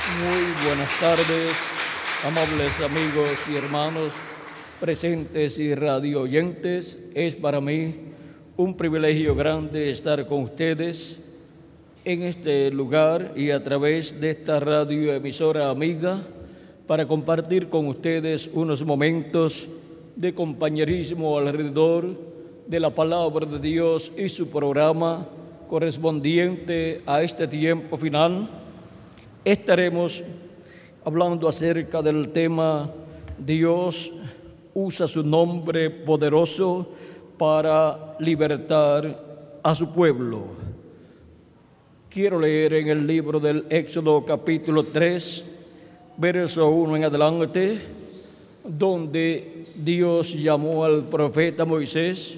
Muy buenas tardes, amables amigos y hermanos presentes y radio oyentes. Es para mí un privilegio grande estar con ustedes en este lugar y a través de esta radioemisora amiga para compartir con ustedes unos momentos de compañerismo alrededor de la palabra de Dios y su programa correspondiente a este tiempo final. Estaremos hablando acerca del tema Dios usa su nombre poderoso para libertar a su pueblo. Quiero leer en el libro del Éxodo capítulo 3, verso 1 en adelante, donde Dios llamó al profeta Moisés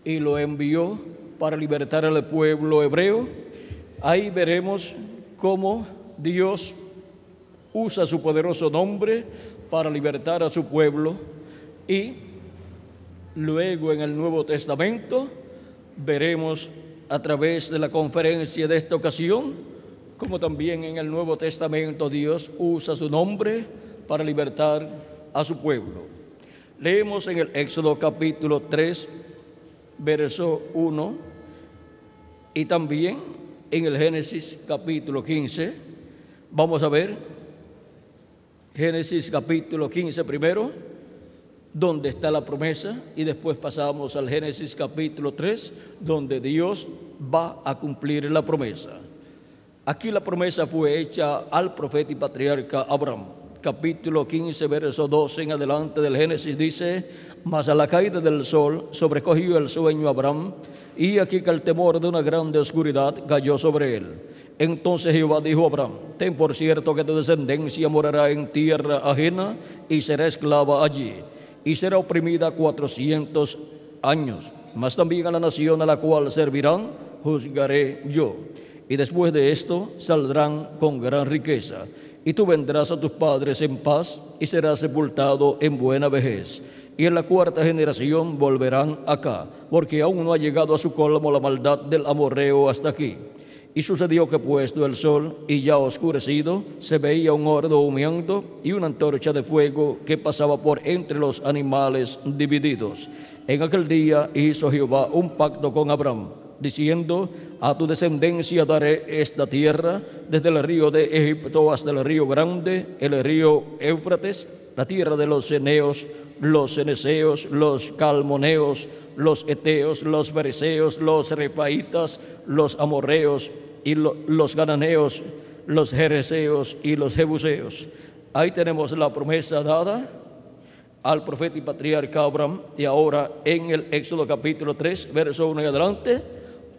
y lo envió para libertar al pueblo hebreo. Ahí veremos cómo Dios usa su poderoso nombre para libertar a su pueblo, y luego en el Nuevo Testamento veremos a través de la conferencia de esta ocasión como también en el Nuevo Testamento Dios usa su nombre para libertar a su pueblo. Leemos en el Éxodo capítulo 3, verso 1, y también en el Génesis capítulo 15. Vamos a ver Génesis capítulo 15 primero, donde está la promesa, y después pasamos al Génesis capítulo 3, donde Dios va a cumplir la promesa. Aquí la promesa fue hecha al profeta y patriarca Abraham. Capítulo 15, verso 12 en adelante del Génesis dice: mas a la caída del sol sobrecogió el sueño a Abraham, y aquí que el temor de una grande oscuridad cayó sobre él. Entonces Jehová dijo a Abraham: ten por cierto que tu descendencia morará en tierra ajena y será esclava allí, y será oprimida 400 años. Mas también a la nación a la cual servirán juzgaré yo. Y después de esto saldrán con gran riqueza. Y tú vendrás a tus padres en paz y serás sepultado en buena vejez. Y en la cuarta generación volverán acá, porque aún no ha llegado a su colmo la maldad del amorreo hasta aquí. Y sucedió que puesto el sol y ya oscurecido, se veía un horno humeando y una antorcha de fuego que pasaba por entre los animales divididos. En aquel día hizo Jehová un pacto con Abraham, diciendo: a tu descendencia daré esta tierra, desde el río de Egipto hasta el río grande, el río Éufrates, la tierra de los ceneos, los ceneseos, los calmoneos, los eteos, los fereceos, los repaitas, los amorreos y los cananeos, los jereseos y los jebuseos. Ahí tenemos la promesa dada al profeta y patriarca Abraham. Y ahora en el Éxodo capítulo 3, verso 1 en adelante,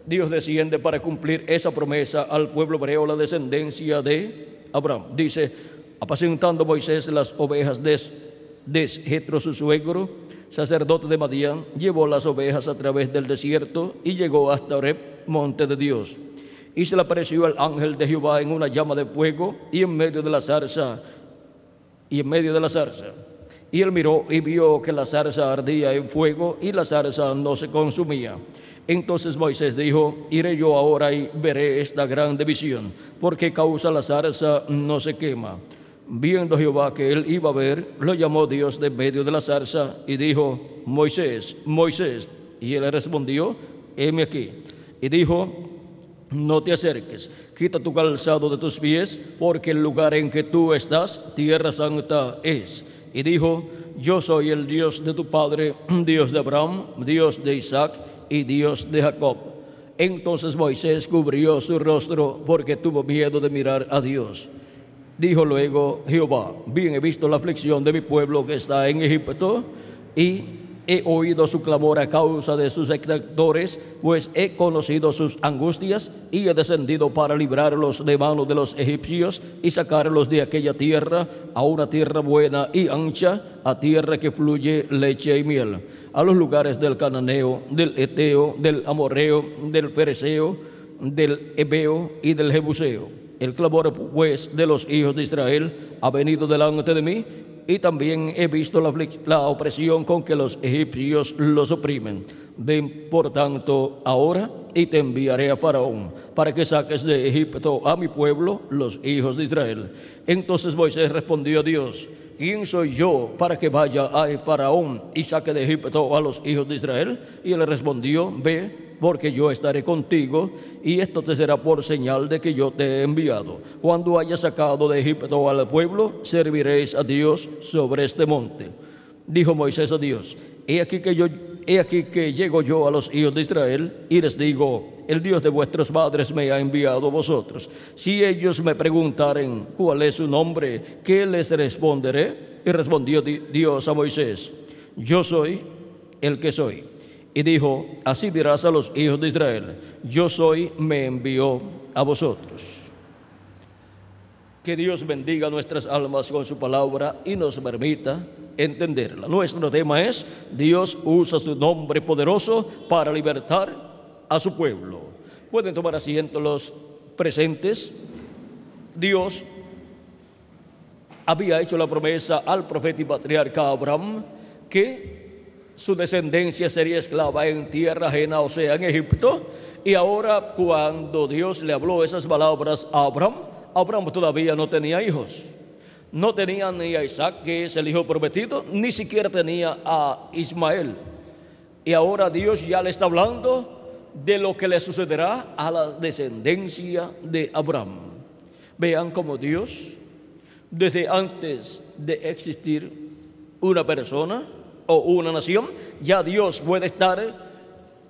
Dios desciende para cumplir esa promesa al pueblo hebreo, la descendencia de Abraham. Dice: apacentando Moisés las ovejas de Jetro su suegro, sacerdote de Madián, llevó las ovejas a través del desierto y llegó hasta Horeb, monte de Dios. Y se le apareció el ángel de Jehová en una llama de fuego y en medio de la zarza. Y él miró y vio que la zarza ardía en fuego y la zarza no se consumía. Entonces Moisés dijo: iré yo ahora y veré esta grande visión, ¿por qué causa la zarza no se quema? Viendo Jehová que él iba a ver, lo llamó Dios de medio de la zarza y dijo: Moisés, Moisés. Y él respondió: heme aquí. Y dijo: no te acerques, quita tu calzado de tus pies, porque el lugar en que tú estás, tierra santa es. Y dijo: yo soy el Dios de tu padre, Dios de Abraham, Dios de Isaac y Dios de Jacob. Entonces Moisés cubrió su rostro porque tuvo miedo de mirar a Dios. Dijo luego Jehová: bien he visto la aflicción de mi pueblo que está en Egipto, y he oído su clamor a causa de sus exactores, pues he conocido sus angustias, y he descendido para librarlos de manos de los egipcios y sacarlos de aquella tierra a una tierra buena y ancha, a tierra que fluye leche y miel, a los lugares del cananeo, del eteo, del amorreo, del fereceo, del heveo y del jebuseo. El clamor pues de los hijos de Israel ha venido delante de mí, y también he visto la opresión con que los egipcios los oprimen. Ven por tanto ahora y te enviaré a Faraón para que saques de Egipto a mi pueblo, los hijos de Israel. Entonces Moisés respondió a Dios: ¿quién soy yo para que vaya a Faraón y saque de Egipto a los hijos de Israel? Y él le respondió: ve, porque yo estaré contigo, y esto te será por señal de que yo te he enviado. Cuando hayas sacado de Egipto al pueblo, serviréis a Dios sobre este monte. Dijo Moisés a Dios: he aquí que llego yo a los hijos de Israel y les digo: el Dios de vuestros padres me ha enviado a vosotros. Si ellos me preguntaren cuál es su nombre, ¿qué les responderé? Y respondió Dios a Moisés: yo soy el que soy. Y dijo: así dirás a los hijos de Israel: yo soy, me envió a vosotros. Que Dios bendiga nuestras almas con su palabra y nos permita entenderla. Nuestro tema es: Dios usa su nombre poderoso para libertar a su pueblo. Pueden tomar asiento los presentes. Dios había hecho la promesa al profeta y patriarca Abraham que su descendencia sería esclava en tierra ajena, o sea, en Egipto. Y ahora, cuando Dios le habló esas palabras a Abraham, Abraham todavía no tenía hijos. No tenía ni a Isaac, que es el hijo prometido, ni siquiera tenía a Ismael. Y ahora Dios ya le está hablando de lo que le sucederá a la descendencia de Abraham. Vean cómo Dios, desde antes de existir una persona o una nación, ya Dios puede estar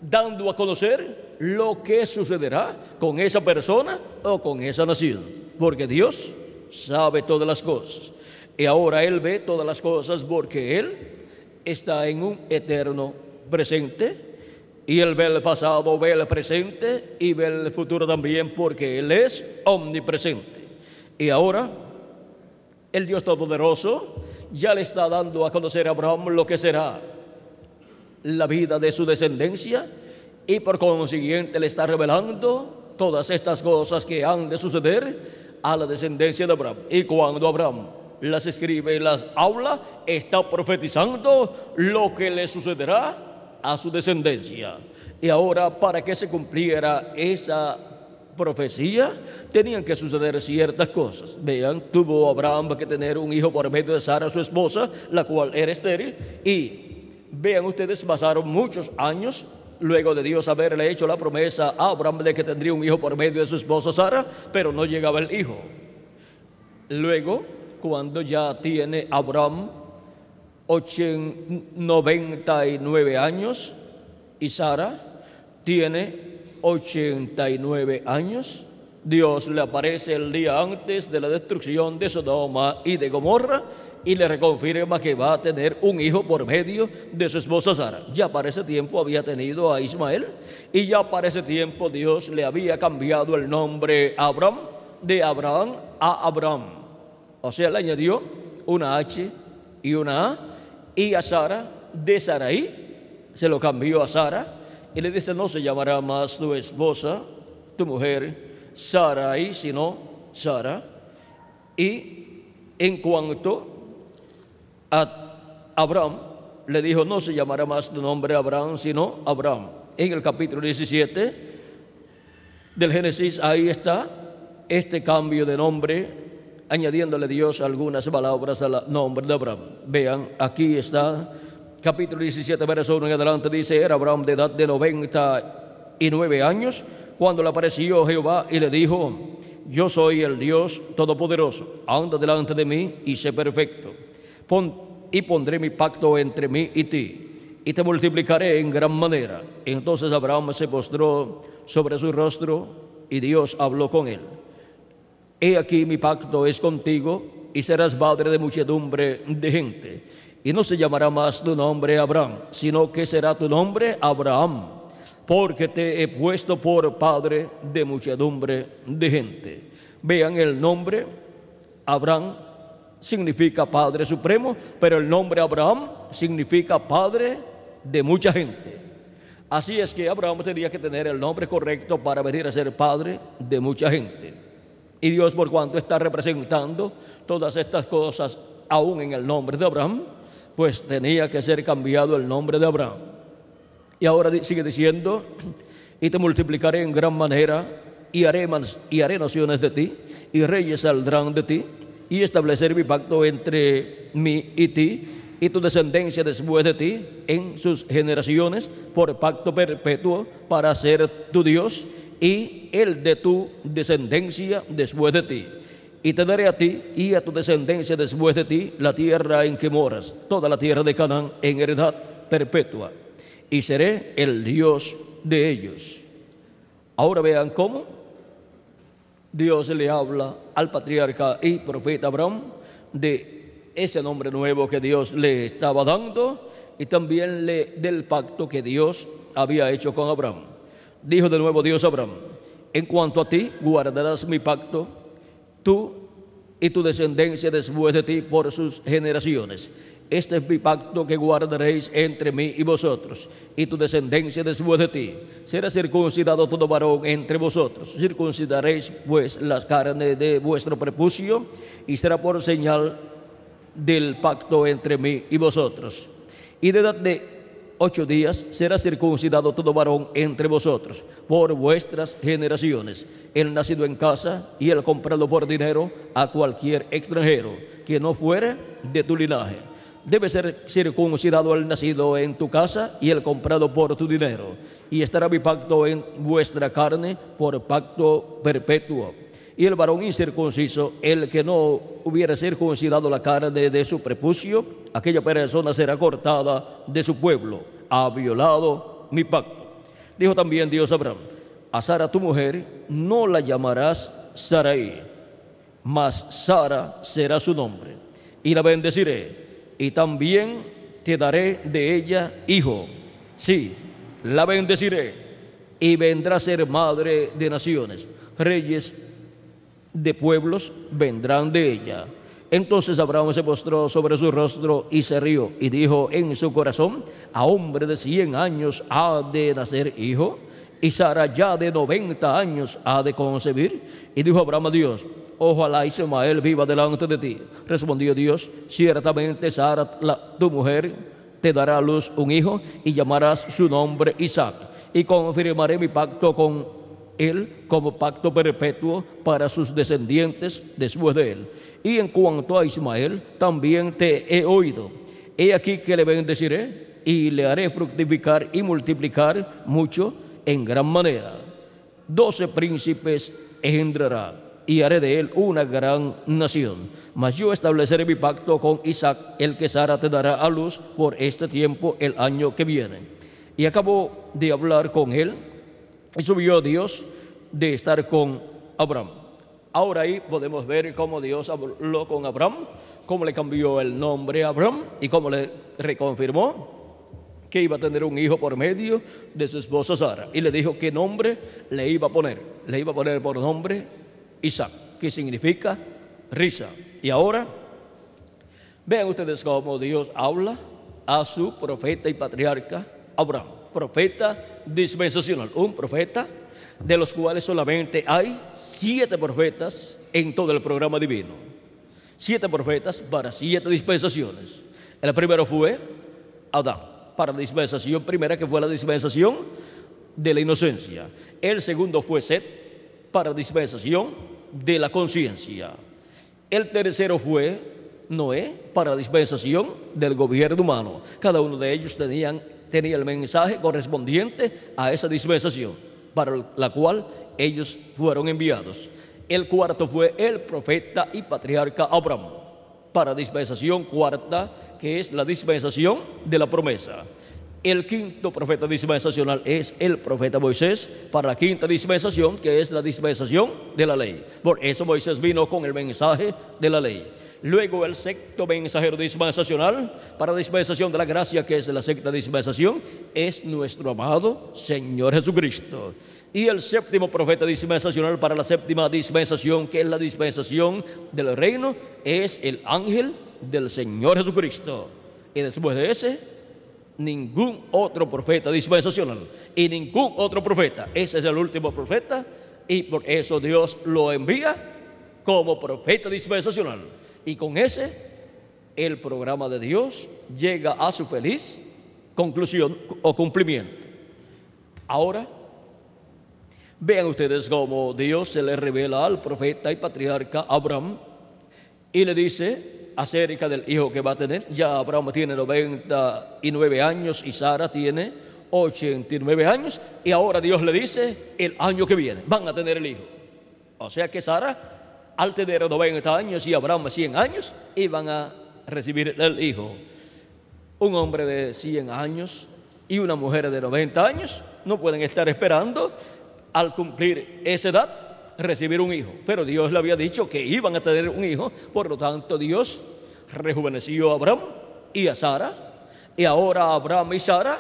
dando a conocer lo que sucederá con esa persona o con esa nación, porque Dios sabe todas las cosas. Y ahora Él ve todas las cosas porque Él está en un eterno presente, y Él ve el pasado, ve el presente y ve el futuro también, porque Él es omnipresente. Y ahora el Dios Todopoderoso ya le está dando a conocer a Abraham lo que será la vida de su descendencia, y por consiguiente le está revelando todas estas cosas que han de suceder a la descendencia de Abraham. Y cuando Abraham las escribe y las habla, está profetizando lo que le sucederá a su descendencia. Y ahora, para que se cumpliera esa profecía, tenían que suceder ciertas cosas. Vean, tuvo Abraham que tener un hijo por medio de Sara, su esposa, la cual era estéril. Y vean ustedes, pasaron muchos años luego de Dios haberle hecho la promesa a Abraham de que tendría un hijo por medio de su esposa Sara, pero no llegaba el hijo. Luego, cuando ya tiene Abraham 99 años y Sara tiene 89 años, Dios le aparece el día antes de la destrucción de Sodoma y de Gomorra y le reconfirma que va a tener un hijo por medio de su esposa Sara. Ya para ese tiempo había tenido a Ismael, y ya para ese tiempo Dios le había cambiado el nombre a Abraham, de Abraham a Abraham. O sea, le añadió una H y una A, y a Sara, de Sarai, se lo cambió a Sara, y le dice: no se llamará más tu esposa, tu mujer, Sarai, sino Sara. Y en cuanto a Abraham, le dijo: no se llamará más tu nombre Abraham, sino Abraham. En el capítulo 17 del Génesis, ahí está este cambio de nombre, añadiéndole Dios algunas palabras al nombre de Abraham. Vean, aquí está, capítulo 17, verso 1 en adelante, dice: era Abraham de edad de 99 años cuando le apareció Jehová y le dijo: yo soy el Dios Todopoderoso, anda delante de mí y sé perfecto. Y pondré mi pacto entre mí y ti, y te multiplicaré en gran manera. Entonces Abraham se postró sobre su rostro, y Dios habló con él: he aquí mi pacto es contigo, y serás padre de muchedumbre de gente. Y no se llamará más tu nombre Abraham, sino que será tu nombre Abraham, porque te he puesto por padre de muchedumbre de gente. Vean, el nombre Abraham significa Padre Supremo, pero el nombre Abraham significa Padre de mucha gente. Así es que Abraham tenía que tener el nombre correcto para venir a ser padre de mucha gente. Y Dios, por cuanto está representando todas estas cosas aún en el nombre de Abraham, pues tenía que ser cambiado el nombre de Abraham. Y ahora sigue diciendo: y te multiplicaré en gran manera, y haré naciones de ti, y reyes saldrán de ti, y estableceré mi pacto entre mí y ti, y tu descendencia después de ti, en sus generaciones, por pacto perpetuo, para ser tu Dios, y el de tu descendencia después de ti. Y te daré a ti y a tu descendencia después de ti la tierra en que moras, toda la tierra de Canaán, en heredad perpetua, y seré el Dios de ellos. Ahora vean cómo Dios le habla al patriarca y profeta Abraham de ese nombre nuevo que Dios le estaba dando, y también del pacto que Dios había hecho con Abraham. Dijo de nuevo Dios a Abraham: en cuanto a ti, guardarás mi pacto, tú y tu descendencia después de ti por sus generaciones. Este es mi pacto que guardaréis entre mí y vosotros, y tu descendencia después de ti. Será circuncidado todo varón entre vosotros. Circuncidaréis pues las carnes de vuestro prepucio, y será por señal del pacto entre mí y vosotros. Y de edad de 8 días será circuncidado todo varón entre vosotros, por vuestras generaciones, el nacido en casa y el comprado por dinero a cualquier extranjero que no fuere de tu linaje. Debe ser circuncidado el nacido en tu casa y el comprado por tu dinero, y estará mi pacto en vuestra carne por pacto perpetuo. Y el varón incircunciso, el que no hubiera circuncidado la carne de su prepucio, aquella persona será cortada de su pueblo. Ha violado mi pacto. Dijo también Dios a Abraham: a Sara tu mujer no la llamarás Sarai, mas Sara será su nombre, y la bendeciré, y también te daré de ella hijo. Sí, la bendeciré, y vendrá a ser madre de naciones. Reyes de pueblos vendrán de ella. Entonces Abraham se postró sobre su rostro y se rió, y dijo en su corazón: a hombre de 100 años ha de nacer hijo, y Sara ya de 90 años ha de concebir. Y dijo Abraham a Dios: ojalá Ismael viva delante de ti. Respondió Dios: ciertamente Sara, tu mujer, te dará a luz un hijo, y llamarás su nombre Isaac, y confirmaré mi pacto con él como pacto perpetuo para sus descendientes después de él. Y en cuanto a Ismael, también te he oído. He aquí que le bendeciré, y le haré fructificar y multiplicar mucho en gran manera. 12 príncipes engendrará, y haré de él una gran nación. Mas yo estableceré mi pacto con Isaac, el que Sara te dará a luz por este tiempo el año que viene. Y acabó de hablar con él, y subió Dios de estar con Abraham. Ahora ahí podemos ver cómo Dios habló con Abraham, cómo le cambió el nombre a Abraham y cómo le reconfirmó que iba a tener un hijo por medio de su esposa Sara. Y le dijo qué nombre le iba a poner. Le iba a poner por nombre Isaac, que significa risa. Y ahora vean ustedes cómo Dios habla a su profeta y patriarca Abraham. Profeta dispensacional, un profeta de los cuales solamente hay 7 profetas en todo el programa divino. 7 profetas para 7 dispensaciones. El primero fue Adán, para la dispensación primera, que fue la dispensación de la inocencia. El segundo fue Set, para dispensación de la conciencia. El tercero fue Noé, para dispensación del gobierno humano. Cada uno de ellos tenía el mensaje correspondiente a esa dispensación para la cual ellos fueron enviados. El cuarto fue el profeta y patriarca Abraham, para dispensación cuarta, que es la dispensación de la promesa. El quinto profeta dispensacional es el profeta Moisés, para la quinta dispensación, que es la dispensación de la ley. Por eso Moisés vino con el mensaje de la ley. Luego el sexto mensajero dispensacional para dispensación de la gracia, que es la sexta dispensación, es nuestro amado Señor Jesucristo. Y el séptimo profeta dispensacional para la séptima dispensación, que es la dispensación del reino, es el ángel del Señor Jesucristo. Y después de ese, ningún otro profeta dispensacional y ningún otro profeta. Ese es el último profeta, y por eso Dios lo envía como profeta dispensacional. Y con ese, el programa de Dios llega a su feliz conclusión o cumplimiento. Ahora Vean ustedes cómo Dios se le revela al profeta y patriarca Abraham y le dice acerca del hijo que va a tener. Ya Abraham tiene 99 años y Sara tiene 89 años, y ahora Dios le dice el año que viene van a tener el hijo. O sea que Sara, al tener 90 años y Abraham 100 años, iban a recibir el hijo. Un hombre de 100 años y una mujer de 90 años no pueden estar esperando al cumplir esa edad recibir un hijo, pero Dios le había dicho que iban a tener un hijo. Por lo tanto, Dios rejuveneció a Abraham y a Sara, y ahora Abraham y Sara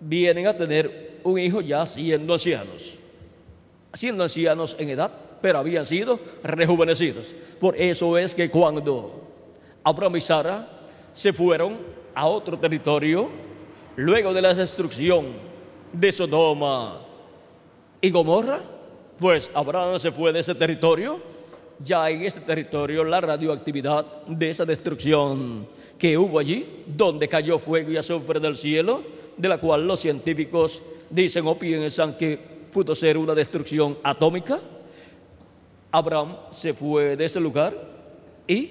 vienen a tener un hijo ya siendo ancianos en edad, pero habían sido rejuvenecidos. Por eso es que cuando Abraham y Sara se fueron a otro territorio, luego de la destrucción de Sodoma y Gomorra, pues Abraham se fue de ese territorio. Ya en ese territorio la radioactividad de esa destrucción que hubo allí, donde cayó fuego y azufre del cielo, de la cual los científicos dicen o piensan que pudo ser una destrucción atómica. Abraham se fue de ese lugar y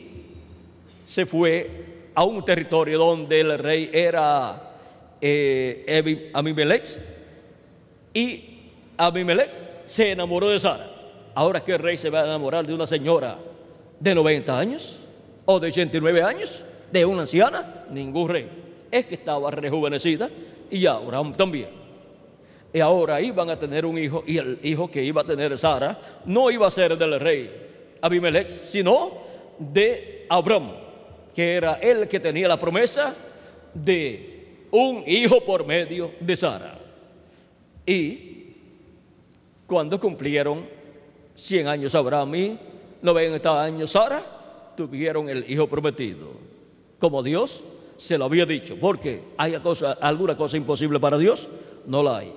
se fue a un territorio donde el rey era Abimelech, y Abimelech se enamoró de Sara. Ahora, ¿qué rey se va a enamorar de una señora de 90 años o de 89 años, de una anciana? Ningún rey. Es que estaba rejuvenecida, y Abraham también. Y ahora iban a tener un hijo, y el hijo que iba a tener Sara no iba a ser del rey Abimelech, sino de Abraham, que era el que tenía la promesa de un hijo por medio de Sara. Y cuando cumplieron 100 años Abraham y 90 años Sara, tuvieron el hijo prometido, como Dios se lo había dicho. Porque ¿hay alguna cosa imposible para Dios? No la hay.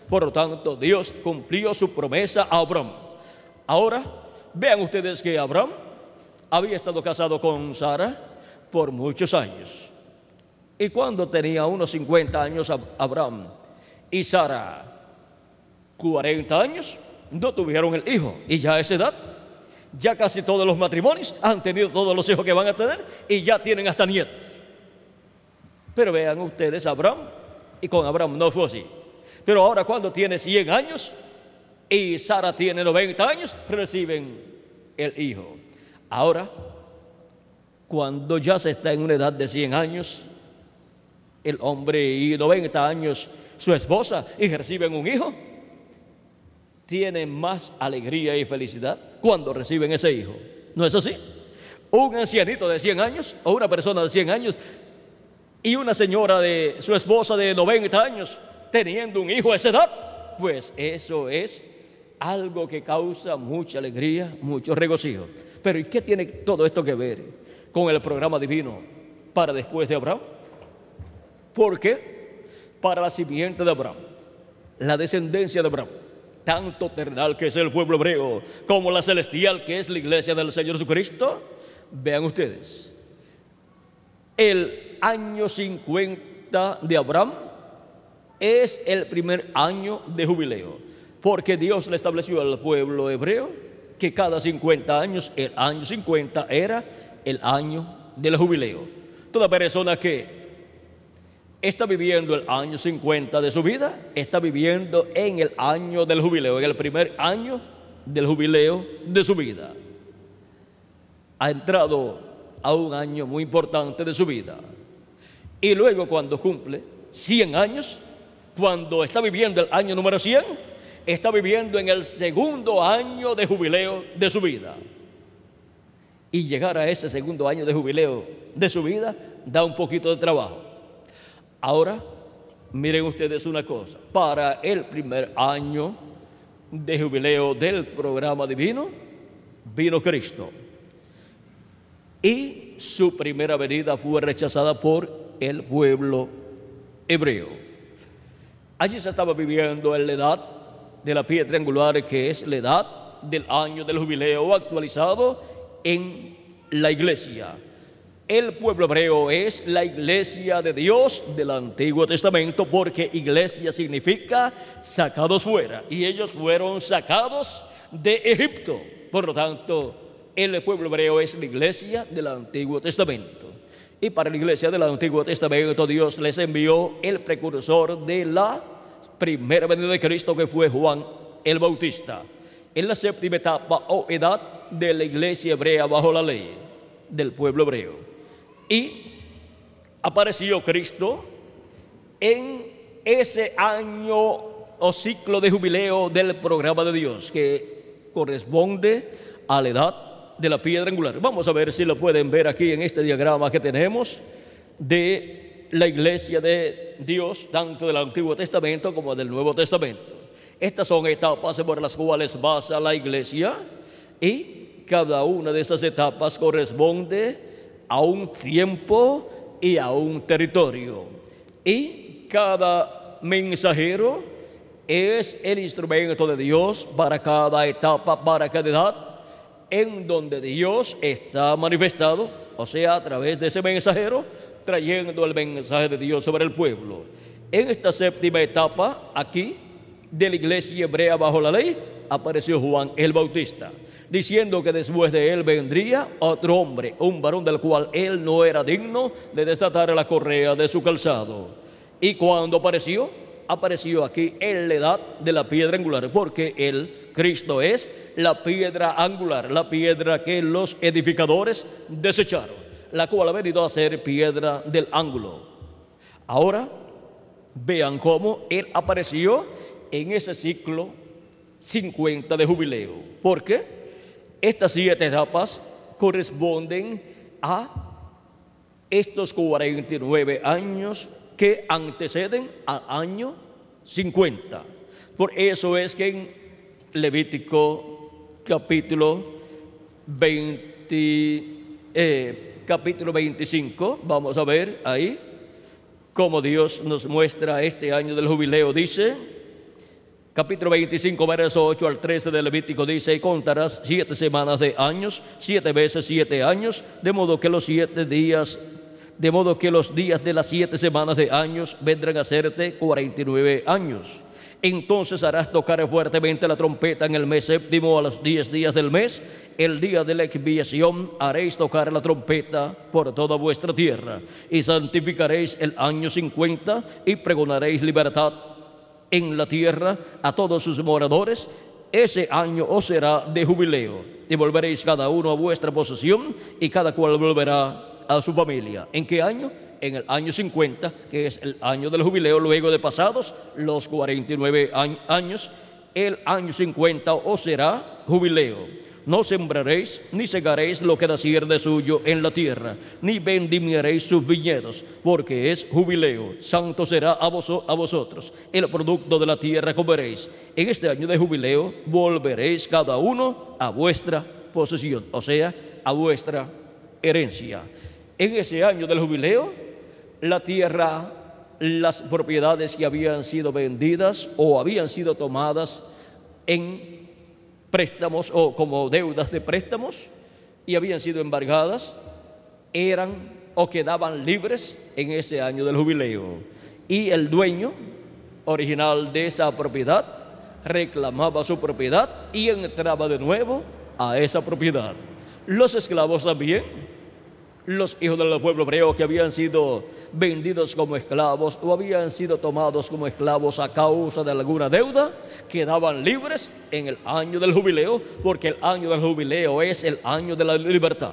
Por lo tanto, Dios cumplió su promesa a Abraham. Ahora, vean ustedes que Abraham había estado casado con Sara por muchos años. Y cuando tenía unos 50 años Abraham y Sara 40 años, no tuvieron el hijo. Y ya a esa edad, ya casi todos los matrimonios han tenido todos los hijos que van a tener, y ya tienen hasta nietos. Pero vean ustedes Abraham, y con Abraham no fue así. Pero ahora, cuando tiene 100 años y Sara tiene 90 años, reciben el hijo. Ahora, cuando ya se está en una edad de 100 años, el hombre, y 90 años su esposa, y reciben un hijo, tienen más alegría y felicidad cuando reciben ese hijo. ¿No es así? Un ancianito de 100 años o una persona de 100 años y una señora de su esposa de 90 años teniendo un hijo a esa edad, pues eso es algo que causa mucha alegría, mucho regocijo. Pero ¿y qué tiene todo esto que ver con el programa divino para después de Abraham? Porque para la simiente de Abraham, la descendencia de Abraham, tanto terrenal que es el pueblo hebreo, como la celestial que es la iglesia del Señor Jesucristo, vean ustedes, el año 50 de Abraham es el primer año de jubileo, porque Dios le estableció al pueblo hebreo que cada 50 años, el año 50 era el año del jubileo. Toda persona que está viviendo el año 50 de su vida, está viviendo en el año del jubileo, en el primer año del jubileo de su vida. Ha entrado a un año muy importante de su vida. Y luego, cuando cumple 100 años, cuando está viviendo el año número 100, está viviendo en el segundo año de jubileo de su vida. Y llegar a ese segundo año de jubileo de su vida da un poquito de trabajo. Ahora, miren ustedes una cosa. Para el primer año de jubileo del programa divino, vino Cristo. Y su primera venida fue rechazada por el pueblo hebreo. Allí se estaba viviendo en la edad de la piedra angular, que es la edad del año del jubileo actualizado en la iglesia. El pueblo hebreo es la iglesia de Dios del Antiguo Testamento, porque iglesia significa sacados fuera, y ellos fueron sacados de Egipto. Por lo tanto, el pueblo hebreo es la iglesia del Antiguo Testamento. Y para la iglesia del Antiguo Testamento Dios les envió el precursor de la primera venida de Cristo, que fue Juan el Bautista, en la séptima etapa o edad de la iglesia hebrea bajo la ley del pueblo hebreo. Y apareció Cristo en ese año o ciclo de jubileo del programa de Dios, que corresponde a la edad de la piedra angular. Vamos a ver si lo pueden ver aquí en este diagrama que tenemos de la iglesia de Dios, tanto del Antiguo Testamento como del Nuevo Testamento. Estas son etapas por las cuales pasa la iglesia, y cada una de esas etapas corresponde a un tiempo y a un territorio. Y cada mensajero es el instrumento de Dios para cada etapa, para cada edad, en donde Dios está manifestado, o sea, a través de ese mensajero, trayendo el mensaje de Dios sobre el pueblo. En esta séptima etapa, aquí, de la iglesia hebrea bajo la ley, apareció Juan el Bautista, diciendo que después de él vendría otro hombre, un varón del cual él no era digno de desatar la correa de su calzado. Y cuando apareció aquí en la edad de la piedra angular, porque Cristo es la piedra angular, la piedra que los edificadores desecharon, la cual ha venido a ser piedra del ángulo. Ahora vean cómo él apareció en ese ciclo 50 de jubileo, porque estas 7 etapas corresponden a estos 49 años que anteceden al año 50. Por eso es que en Levítico capítulo 25, vamos a ver ahí cómo Dios nos muestra este año del jubileo. Dice, capítulo 25, verso 8 al 13 de Levítico, dice: y contarás 7 semanas de años, 7 veces 7 años, de modo que los días de las 7 semanas de años vendrán a serte 49 años. Entonces harás tocar fuertemente la trompeta en el mes séptimo, a los 10 días del mes, el día de la expiación, haréis tocar la trompeta por toda vuestra tierra, y santificaréis el año 50, y pregonaréis libertad en la tierra a todos sus moradores. Ese año os será de jubileo, y volveréis cada uno a vuestra posesión, y cada cual volverá a su familia. ¿En qué año? En el año 50, que es el año del jubileo, luego de pasados los 49 años, el año 50 os será jubileo. No sembraréis ni segaréis lo que naciere de suyo en la tierra, ni vendimiaréis sus viñedos, porque es jubileo. Santo será a vosotros. El producto de la tierra comeréis. En este año de jubileo volveréis cada uno a vuestra posesión, o sea, a vuestra herencia. En ese año del jubileo, la tierra, las propiedades que habían sido vendidas o habían sido tomadas en préstamos o como deudas de préstamos y habían sido embargadas, eran o quedaban libres en ese año del jubileo. Y el dueño original de esa propiedad reclamaba su propiedad y entraba de nuevo a esa propiedad. Los esclavos también, los hijos del pueblo hebreo que habían sido vendidos como esclavos o habían sido tomados como esclavos a causa de alguna deuda, quedaban libres en el año del jubileo, porque el año del jubileo es el año de la libertad.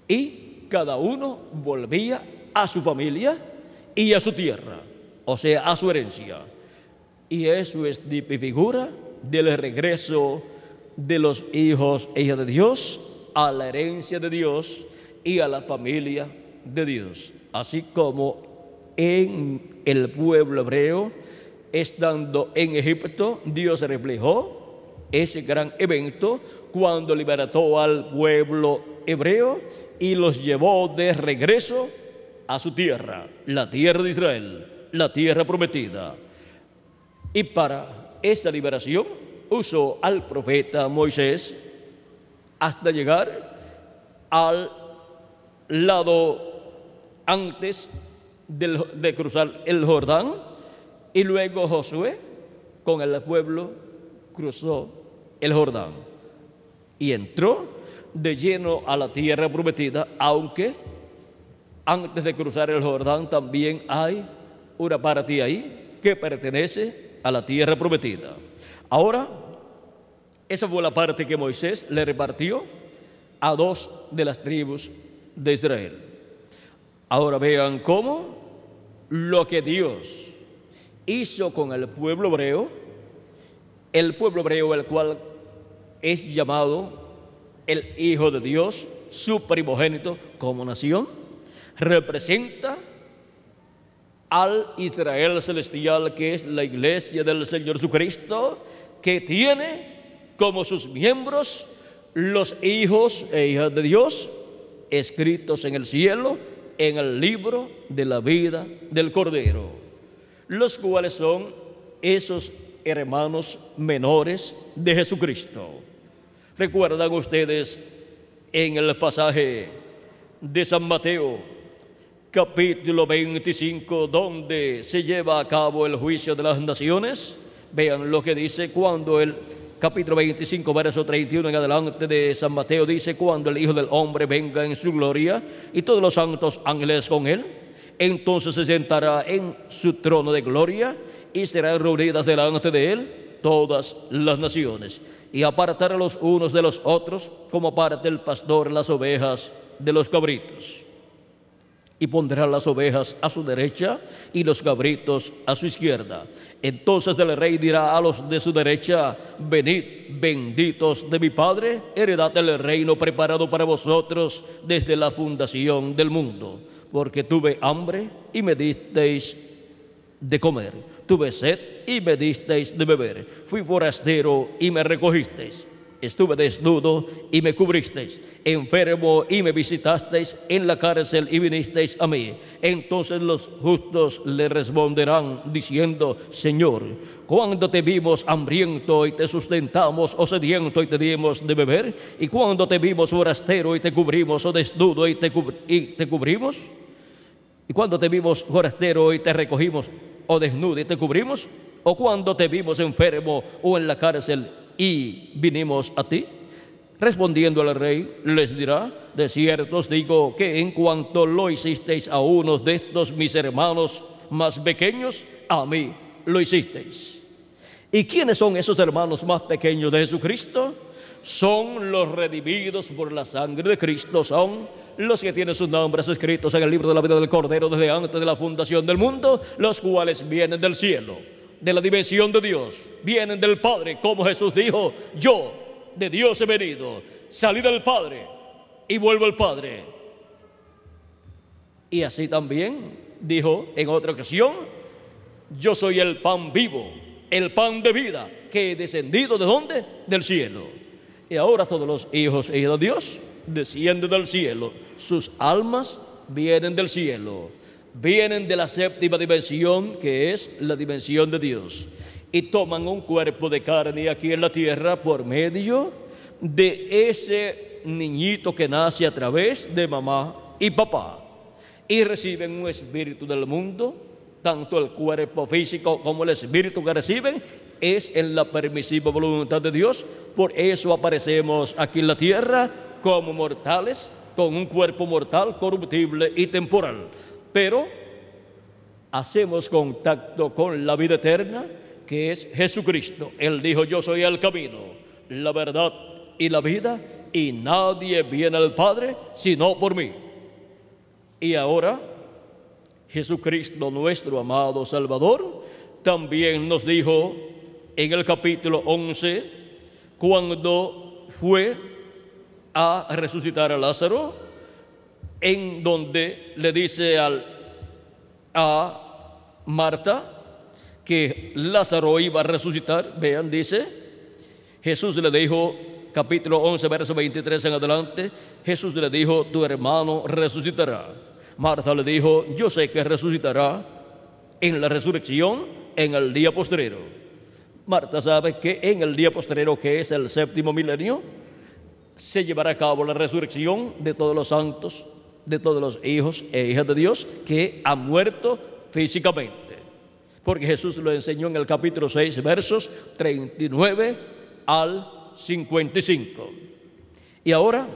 Y cada uno volvía a su familia y a su tierra, o sea, a su herencia. Y eso es figura del regreso de los hijos e hijas de Dios a la herencia de Dios y a la familia de Dios. Así como en el pueblo hebreo, estando en Egipto, Dios reflejó ese gran evento cuando libertó al pueblo hebreo y los llevó de regreso a su tierra, la tierra de Israel, la tierra prometida. Y para esa liberación usó al profeta Moisés hasta llegar al lado antes de cruzar el Jordán, y luego Josué con el pueblo cruzó el Jordán y entró de lleno a la tierra prometida, aunque antes de cruzar el Jordán también hay una parte ahí que pertenece a la tierra prometida. Ahora, esa fue la parte que Moisés le repartió a 2 de las tribus de Israel. Ahora vean cómo lo que Dios hizo con el pueblo hebreo, el cual es llamado el Hijo de Dios, su primogénito como nación, representa al Israel celestial, que es la iglesia del Señor Jesucristo, que tiene como sus miembros los hijos e hijas de Dios, escritos en el cielo, en el libro de la vida del Cordero, los cuales son esos hermanos menores de Jesucristo. ¿Recuerdan ustedes en el pasaje de San Mateo, capítulo 25, donde se lleva a cabo el juicio de las naciones? Vean lo que dice cuando el capítulo 25, verso 31 en adelante de San Mateo dice: cuando el Hijo del Hombre venga en su gloria y todos los santos ángeles con él, entonces se sentará en su trono de gloria y serán reunidas delante de él todas las naciones, y apartará los unos de los otros, como aparta el pastor las ovejas de los cabritos. Y pondrá las ovejas a su derecha y los cabritos a su izquierda. Entonces el rey dirá a los de su derecha: venid, benditos de mi Padre, heredad el reino preparado para vosotros desde la fundación del mundo. Porque tuve hambre y me disteis de comer, tuve sed y me disteis de beber, fui forastero y me recogisteis, estuve desnudo y me cubristeis, enfermo y me visitasteis, en la cárcel y vinisteis a mí. Entonces los justos le responderán diciendo: Señor, cuando te vimos hambriento y te sustentamos, o sediento y te dimos de beber? ¿Y cuando te vimos forastero y te cubrimos, o desnudo y te cubrimos? ¿Y cuando te vimos forastero y te recogimos, o desnudo y te cubrimos? ¿O cuando te vimos enfermo o en la cárcel y vinimos a ti? Respondiendo al rey, les dirá: de cierto os digo que en cuanto lo hicisteis a uno de estos mis hermanos más pequeños, a mí lo hicisteis. ¿Y quiénes son esos hermanos más pequeños de Jesucristo? Son los redimidos por la sangre de Cristo, son los que tienen sus nombres escritos en el libro de la vida del Cordero desde antes de la fundación del mundo, los cuales vienen del cielo, de la dimensión de Dios, vienen del Padre, como Jesús dijo: yo de Dios he venido, salí del Padre y vuelvo al Padre. Y así también dijo en otra ocasión: yo soy el pan vivo, el pan de vida, que he descendido ¿de dónde? Del cielo. Y ahora todos los hijos e hijas de Dios descienden del cielo, sus almas vienen del cielo, vienen de la séptima dimensión, que es la dimensión de Dios, y toman un cuerpo de carne aquí en la tierra por medio de ese niñito que nace a través de mamá y papá, y reciben un espíritu del mundo. Tanto el cuerpo físico como el espíritu que reciben es en la permisiva voluntad de Dios. Por eso aparecemos aquí en la tierra como mortales, con un cuerpo mortal, corruptible y temporal, pero hacemos contacto con la vida eterna, que es Jesucristo. Él dijo: yo soy el camino, la verdad y la vida, y nadie viene al Padre sino por mí. Y ahora Jesucristo, nuestro amado Salvador, también nos dijo en el capítulo 11, cuando fue a resucitar a Lázaro, en donde le dice a Marta que Lázaro iba a resucitar. Vean, dice, Jesús le dijo, capítulo 11, verso 23 en adelante, Jesús le dijo: tu hermano resucitará. Marta le dijo: yo sé que resucitará en la resurrección en el día postrero. Marta sabe que en el día postrero, que es el séptimo milenio, se llevará a cabo la resurrección de todos los santos de todos los hijos e hijas de Dios que han muerto físicamente. Porque Jesús lo enseñó en el capítulo 6, versos 39 al 55. Y ahora,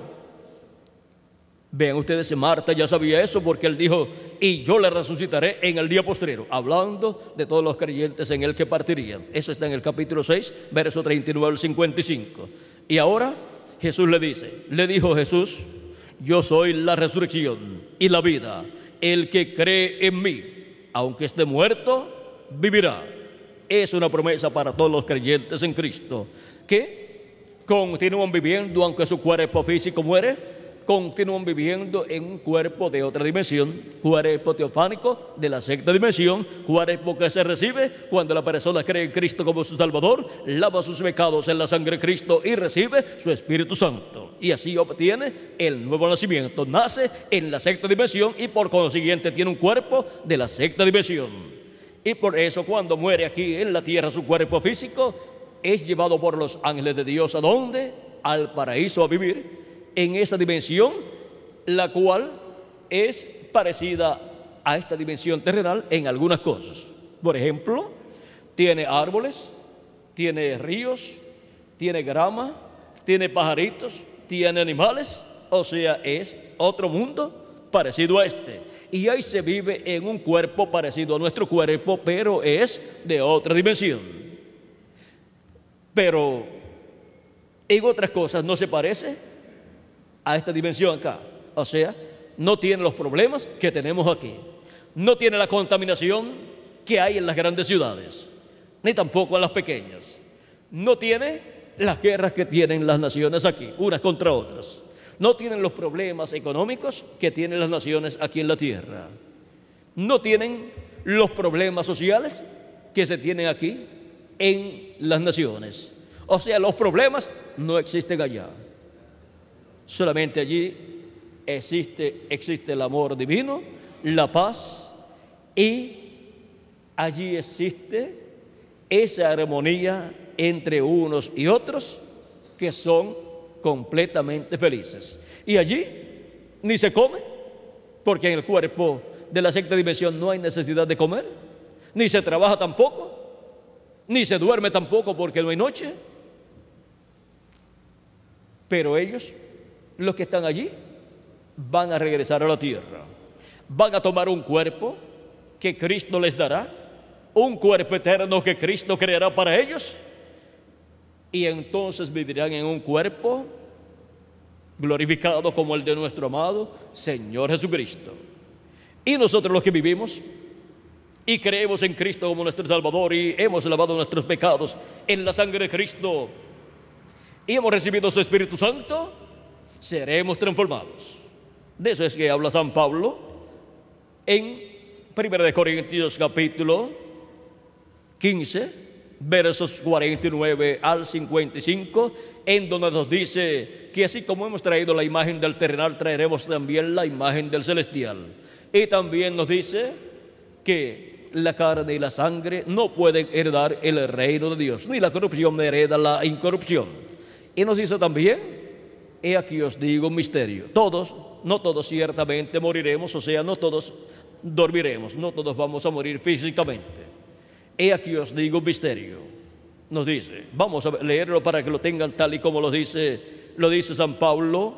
vean ustedes, Marta ya sabía eso porque él dijo, y yo le resucitaré en el día postrero, hablando de todos los creyentes en el que partirían. Eso está en el capítulo 6, verso 39 al 55. Y ahora Jesús le dijo Jesús, yo soy la resurrección y la vida. El que cree en mí, aunque esté muerto, vivirá. Es una promesa para todos los creyentes en Cristo, que continúan viviendo, aunque su cuerpo físico muere, continúan viviendo en un cuerpo de otra dimensión, cuerpo teofánico de la sexta dimensión, cuerpo que se recibe cuando la persona cree en Cristo como su Salvador, lava sus pecados en la sangre de Cristo y recibe su Espíritu Santo. Y así obtiene el nuevo nacimiento, nace en la sexta dimensión y por consiguiente tiene un cuerpo de la sexta dimensión. Y por eso cuando muere aquí en la tierra su cuerpo físico, es llevado por los ángeles de Dios, ¿a dónde? Al paraíso a vivir, en esa dimensión, la cual es parecida a esta dimensión terrenal en algunas cosas. Por ejemplo, tiene árboles, tiene ríos, tiene grama, tiene pajaritos, tiene animales, o sea, es otro mundo parecido a este. Y ahí se vive en un cuerpo parecido a nuestro cuerpo, pero es de otra dimensión. Pero en otras cosas no se parece a esta dimensión acá. O sea, no tiene los problemas que tenemos aquí, no tiene la contaminación que hay en las grandes ciudades, ni tampoco en las pequeñas, no tiene las guerras que tienen las naciones aquí, unas contra otras, no tienen los problemas económicos que tienen las naciones aquí en la tierra, no tienen los problemas sociales que se tienen aquí en las naciones. O sea, los problemas no existen allá. Solamente allí existe el amor divino, la paz, y allí existe esa armonía entre unos y otros que son completamente felices. Y allí ni se come, porque en el cuerpo de la sexta dimensión no hay necesidad de comer, ni se trabaja tampoco, ni se duerme tampoco porque no hay noche. Pero ellos, los que están allí, van a regresar a la tierra, van a tomar un cuerpo que Cristo les dará, un cuerpo eterno que Cristo creará para ellos, y entonces vivirán en un cuerpo glorificado como el de nuestro amado Señor Jesucristo. Y nosotros los que vivimos y creemos en Cristo como nuestro Salvador y hemos lavado nuestros pecados en la sangre de Cristo y hemos recibido su Espíritu Santo, seremos transformados. De eso es que habla San Pablo en 1 Corintios capítulo 15, versos 49 al 55, en donde nos dice que así como hemos traído la imagen del terrenal, traeremos también la imagen del celestial. Y también nos dice que la carne y la sangre no pueden heredar el reino de Dios, ni la corrupción hereda la incorrupción. Y nos dice también, he aquí os digo un misterio, no todos ciertamente moriremos, o sea, no todos dormiremos, no todos vamos a morir físicamente. He aquí os digo un misterio, nos dice, vamos a leerlo para que lo tengan tal y como lo dice San Pablo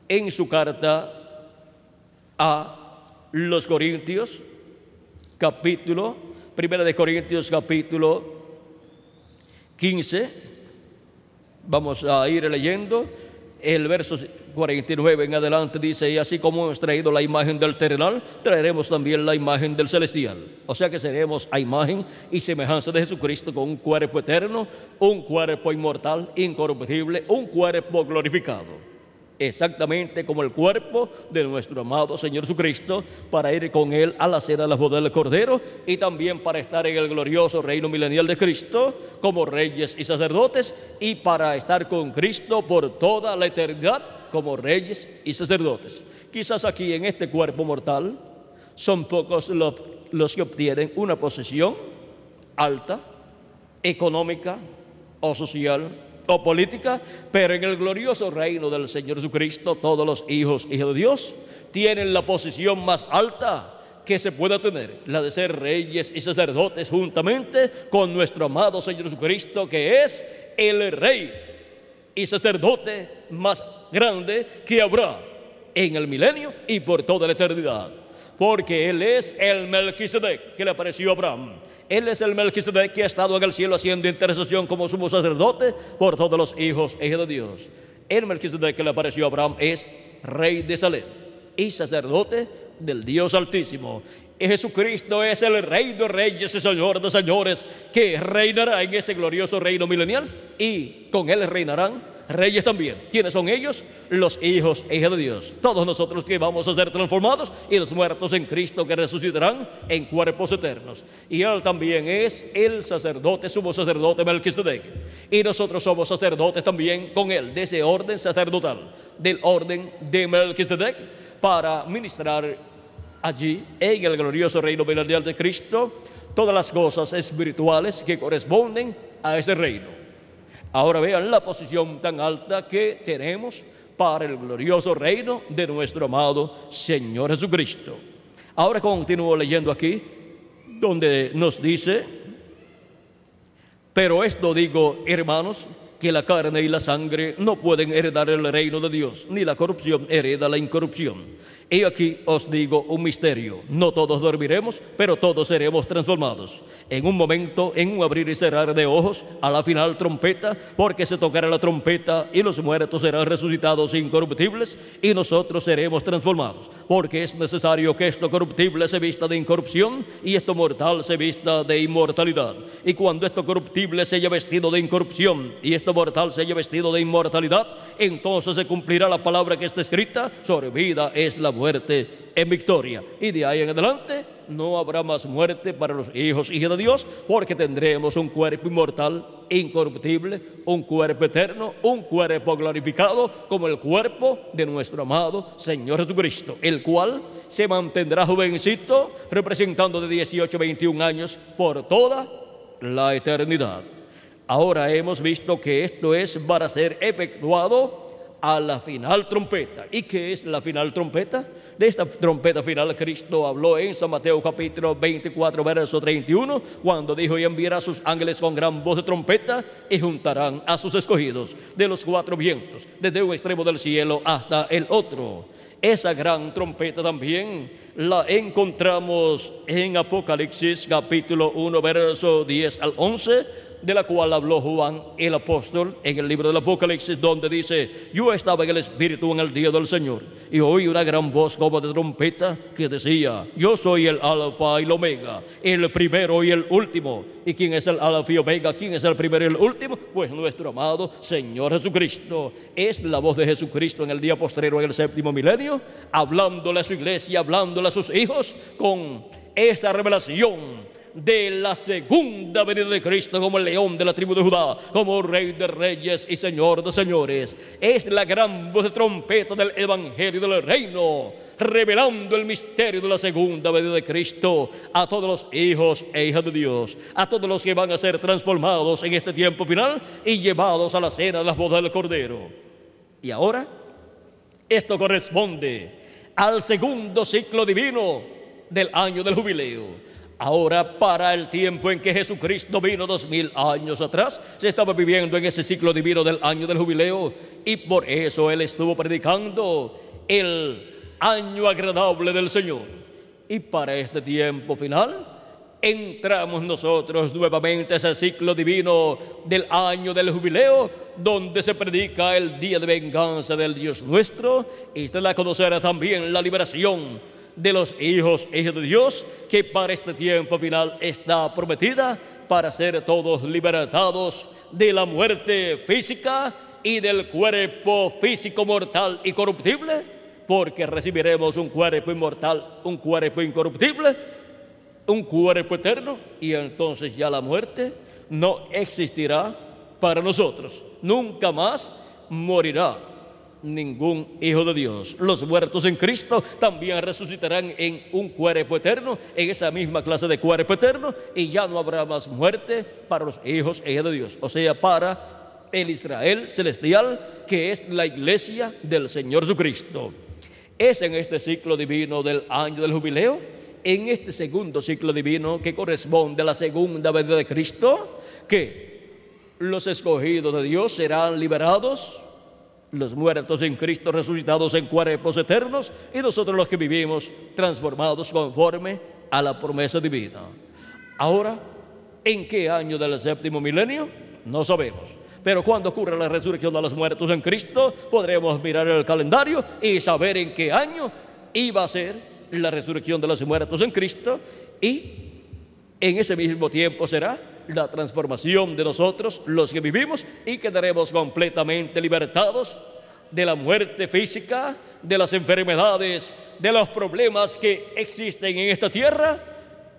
en su carta a los Corintios, Primera de Corintios capítulo 15. Vamos a ir leyendo el verso 49 en adelante. Dice, y así como hemos traído la imagen del terrenal, traeremos también la imagen del celestial. O sea que seremos a imagen y semejanza de Jesucristo, con un cuerpo eterno, un cuerpo inmortal, incorruptible, un cuerpo glorificado, exactamente como el cuerpo de nuestro amado Señor Jesucristo, para ir con Él a la cena de las bodas del Cordero y también para estar en el glorioso reino milenial de Cristo como reyes y sacerdotes, y para estar con Cristo por toda la eternidad como reyes y sacerdotes. Quizás aquí en este cuerpo mortal son pocos los que obtienen una posición alta, económica o social o política, pero en el glorioso reino del Señor Jesucristo todos los hijos de Dios tienen la posición más alta que se pueda tener, la de ser reyes y sacerdotes juntamente con nuestro amado Señor Jesucristo, que es el rey y sacerdote más grande que habrá en el milenio y por toda la eternidad, porque Él es el Melquisedec que le apareció a Abraham. Él es el Melquisedec que ha estado en el cielo haciendo intercesión como sumo sacerdote por todos los hijos e hijas de Dios. El Melquisedec que le apareció a Abraham es rey de Salem y sacerdote del Dios Altísimo. Y Jesucristo es el Rey de Reyes y Señor de Señores, que reinará en ese glorioso reino milenial, y con Él reinarán reyes también. ¿Quiénes son ellos? Los hijos e hijas de Dios. Todos nosotros que vamos a ser transformados, y los muertos en Cristo que resucitarán en cuerpos eternos. Y Él también es el sacerdote, sumo sacerdote Melquisedec. Y nosotros somos sacerdotes también con Él, de ese orden sacerdotal, del orden de Melquisedec, para ministrar allí en el glorioso reino milenial de Cristo todas las cosas espirituales que corresponden a ese reino. Ahora vean la posición tan alta que tenemos para el glorioso reino de nuestro amado Señor Jesucristo. Ahora continúo leyendo aquí, donde nos dice: pero esto digo, hermanos, que la carne y la sangre no pueden heredar el reino de Dios, ni la corrupción hereda la incorrupción. Y aquí os digo un misterio: no todos dormiremos, pero todos seremos transformados. En un momento, en un abrir y cerrar de ojos, a la final trompeta, porque se tocará la trompeta y los muertos serán resucitados incorruptibles y nosotros seremos transformados. Porque es necesario que esto corruptible se vista de incorrupción y esto mortal se vista de inmortalidad. Y cuando esto corruptible se haya vestido de incorrupción y esto mortal se haya vestido de inmortalidad, entonces se cumplirá la palabra que está escrita: sobre vida es la muerte en victoria. Y de ahí en adelante no habrá más muerte para los hijos y hijas de Dios, porque tendremos un cuerpo inmortal, incorruptible, un cuerpo eterno, un cuerpo glorificado como el cuerpo de nuestro amado Señor Jesucristo, el cual se mantendrá jovencito, representando de 18 a 21 años por toda la eternidad. Ahora hemos visto que esto es para ser efectuado a la final trompeta. ¿Y qué es la final trompeta? De esta trompeta final Cristo habló en San Mateo capítulo 24 verso 31, cuando dijo: y enviará a sus ángeles con gran voz de trompeta y juntarán a sus escogidos de los cuatro vientos, desde un extremo del cielo hasta el otro. Esa gran trompeta también la encontramos en Apocalipsis capítulo 1 verso 10 al 11, de la cual habló Juan el apóstol en el libro del Apocalipsis, donde dice: yo estaba en el Espíritu en el día del Señor, y oí una gran voz como de trompeta que decía: yo soy el Alfa y el Omega, el primero y el último. ¿Y quién es el Alfa y Omega? ¿Quién es el primero y el último? Pues nuestro amado Señor Jesucristo. Es la voz de Jesucristo en el día postrero, en el séptimo milenio, hablándole a su iglesia, hablándole a sus hijos, con esa revelación de la segunda venida de Cristo como el león de la tribu de Judá, como Rey de reyes y Señor de señores. Es la gran voz de trompeta del Evangelio del reino, revelando el misterio de la segunda venida de Cristo a todos los hijos e hijas de Dios, a todos los que van a ser transformados en este tiempo final y llevados a la cena de las bodas del Cordero. Y ahora, esto corresponde al segundo ciclo divino del año del jubileo. Ahora, para el tiempo en que Jesucristo vino 2000 años atrás, se estaba viviendo en ese ciclo divino del año del jubileo, y por eso Él estuvo predicando el año agradable del Señor. Y para este tiempo final entramos nosotros nuevamente a ese ciclo divino del año del jubileo, donde se predica el día de venganza del Dios nuestro, y se da a conocer también la liberación de los hijos e hijas de Dios, que para este tiempo final está prometida para ser todos libertados de la muerte física y del cuerpo físico mortal y corruptible, porque recibiremos un cuerpo inmortal, un cuerpo incorruptible, un cuerpo eterno, y entonces ya la muerte no existirá para nosotros. Nunca más morirá ningún hijo de Dios. Los muertos en Cristo también resucitarán en un cuerpo eterno, en esa misma clase de cuerpo eterno, y ya no habrá más muerte para los hijos e hijas de Dios, o sea, para el Israel celestial, que es la iglesia del Señor Jesucristo. Es en este ciclo divino del año del jubileo, en este segundo ciclo divino que corresponde a la segunda venida de Cristo, que los escogidos de Dios serán liberados, los muertos en Cristo resucitados en cuerpos eternos, y nosotros los que vivimos transformados conforme a la promesa divina. Ahora, ¿en qué año del séptimo milenio? No sabemos. Pero cuando ocurra la resurrección de los muertos en Cristo, podremos mirar el calendario y saber en qué año iba a ser la resurrección de los muertos en Cristo, y en ese mismo tiempo será la transformación de nosotros, los que vivimos, y quedaremos completamente libertados de la muerte física, de las enfermedades, de los problemas que existen en esta tierra,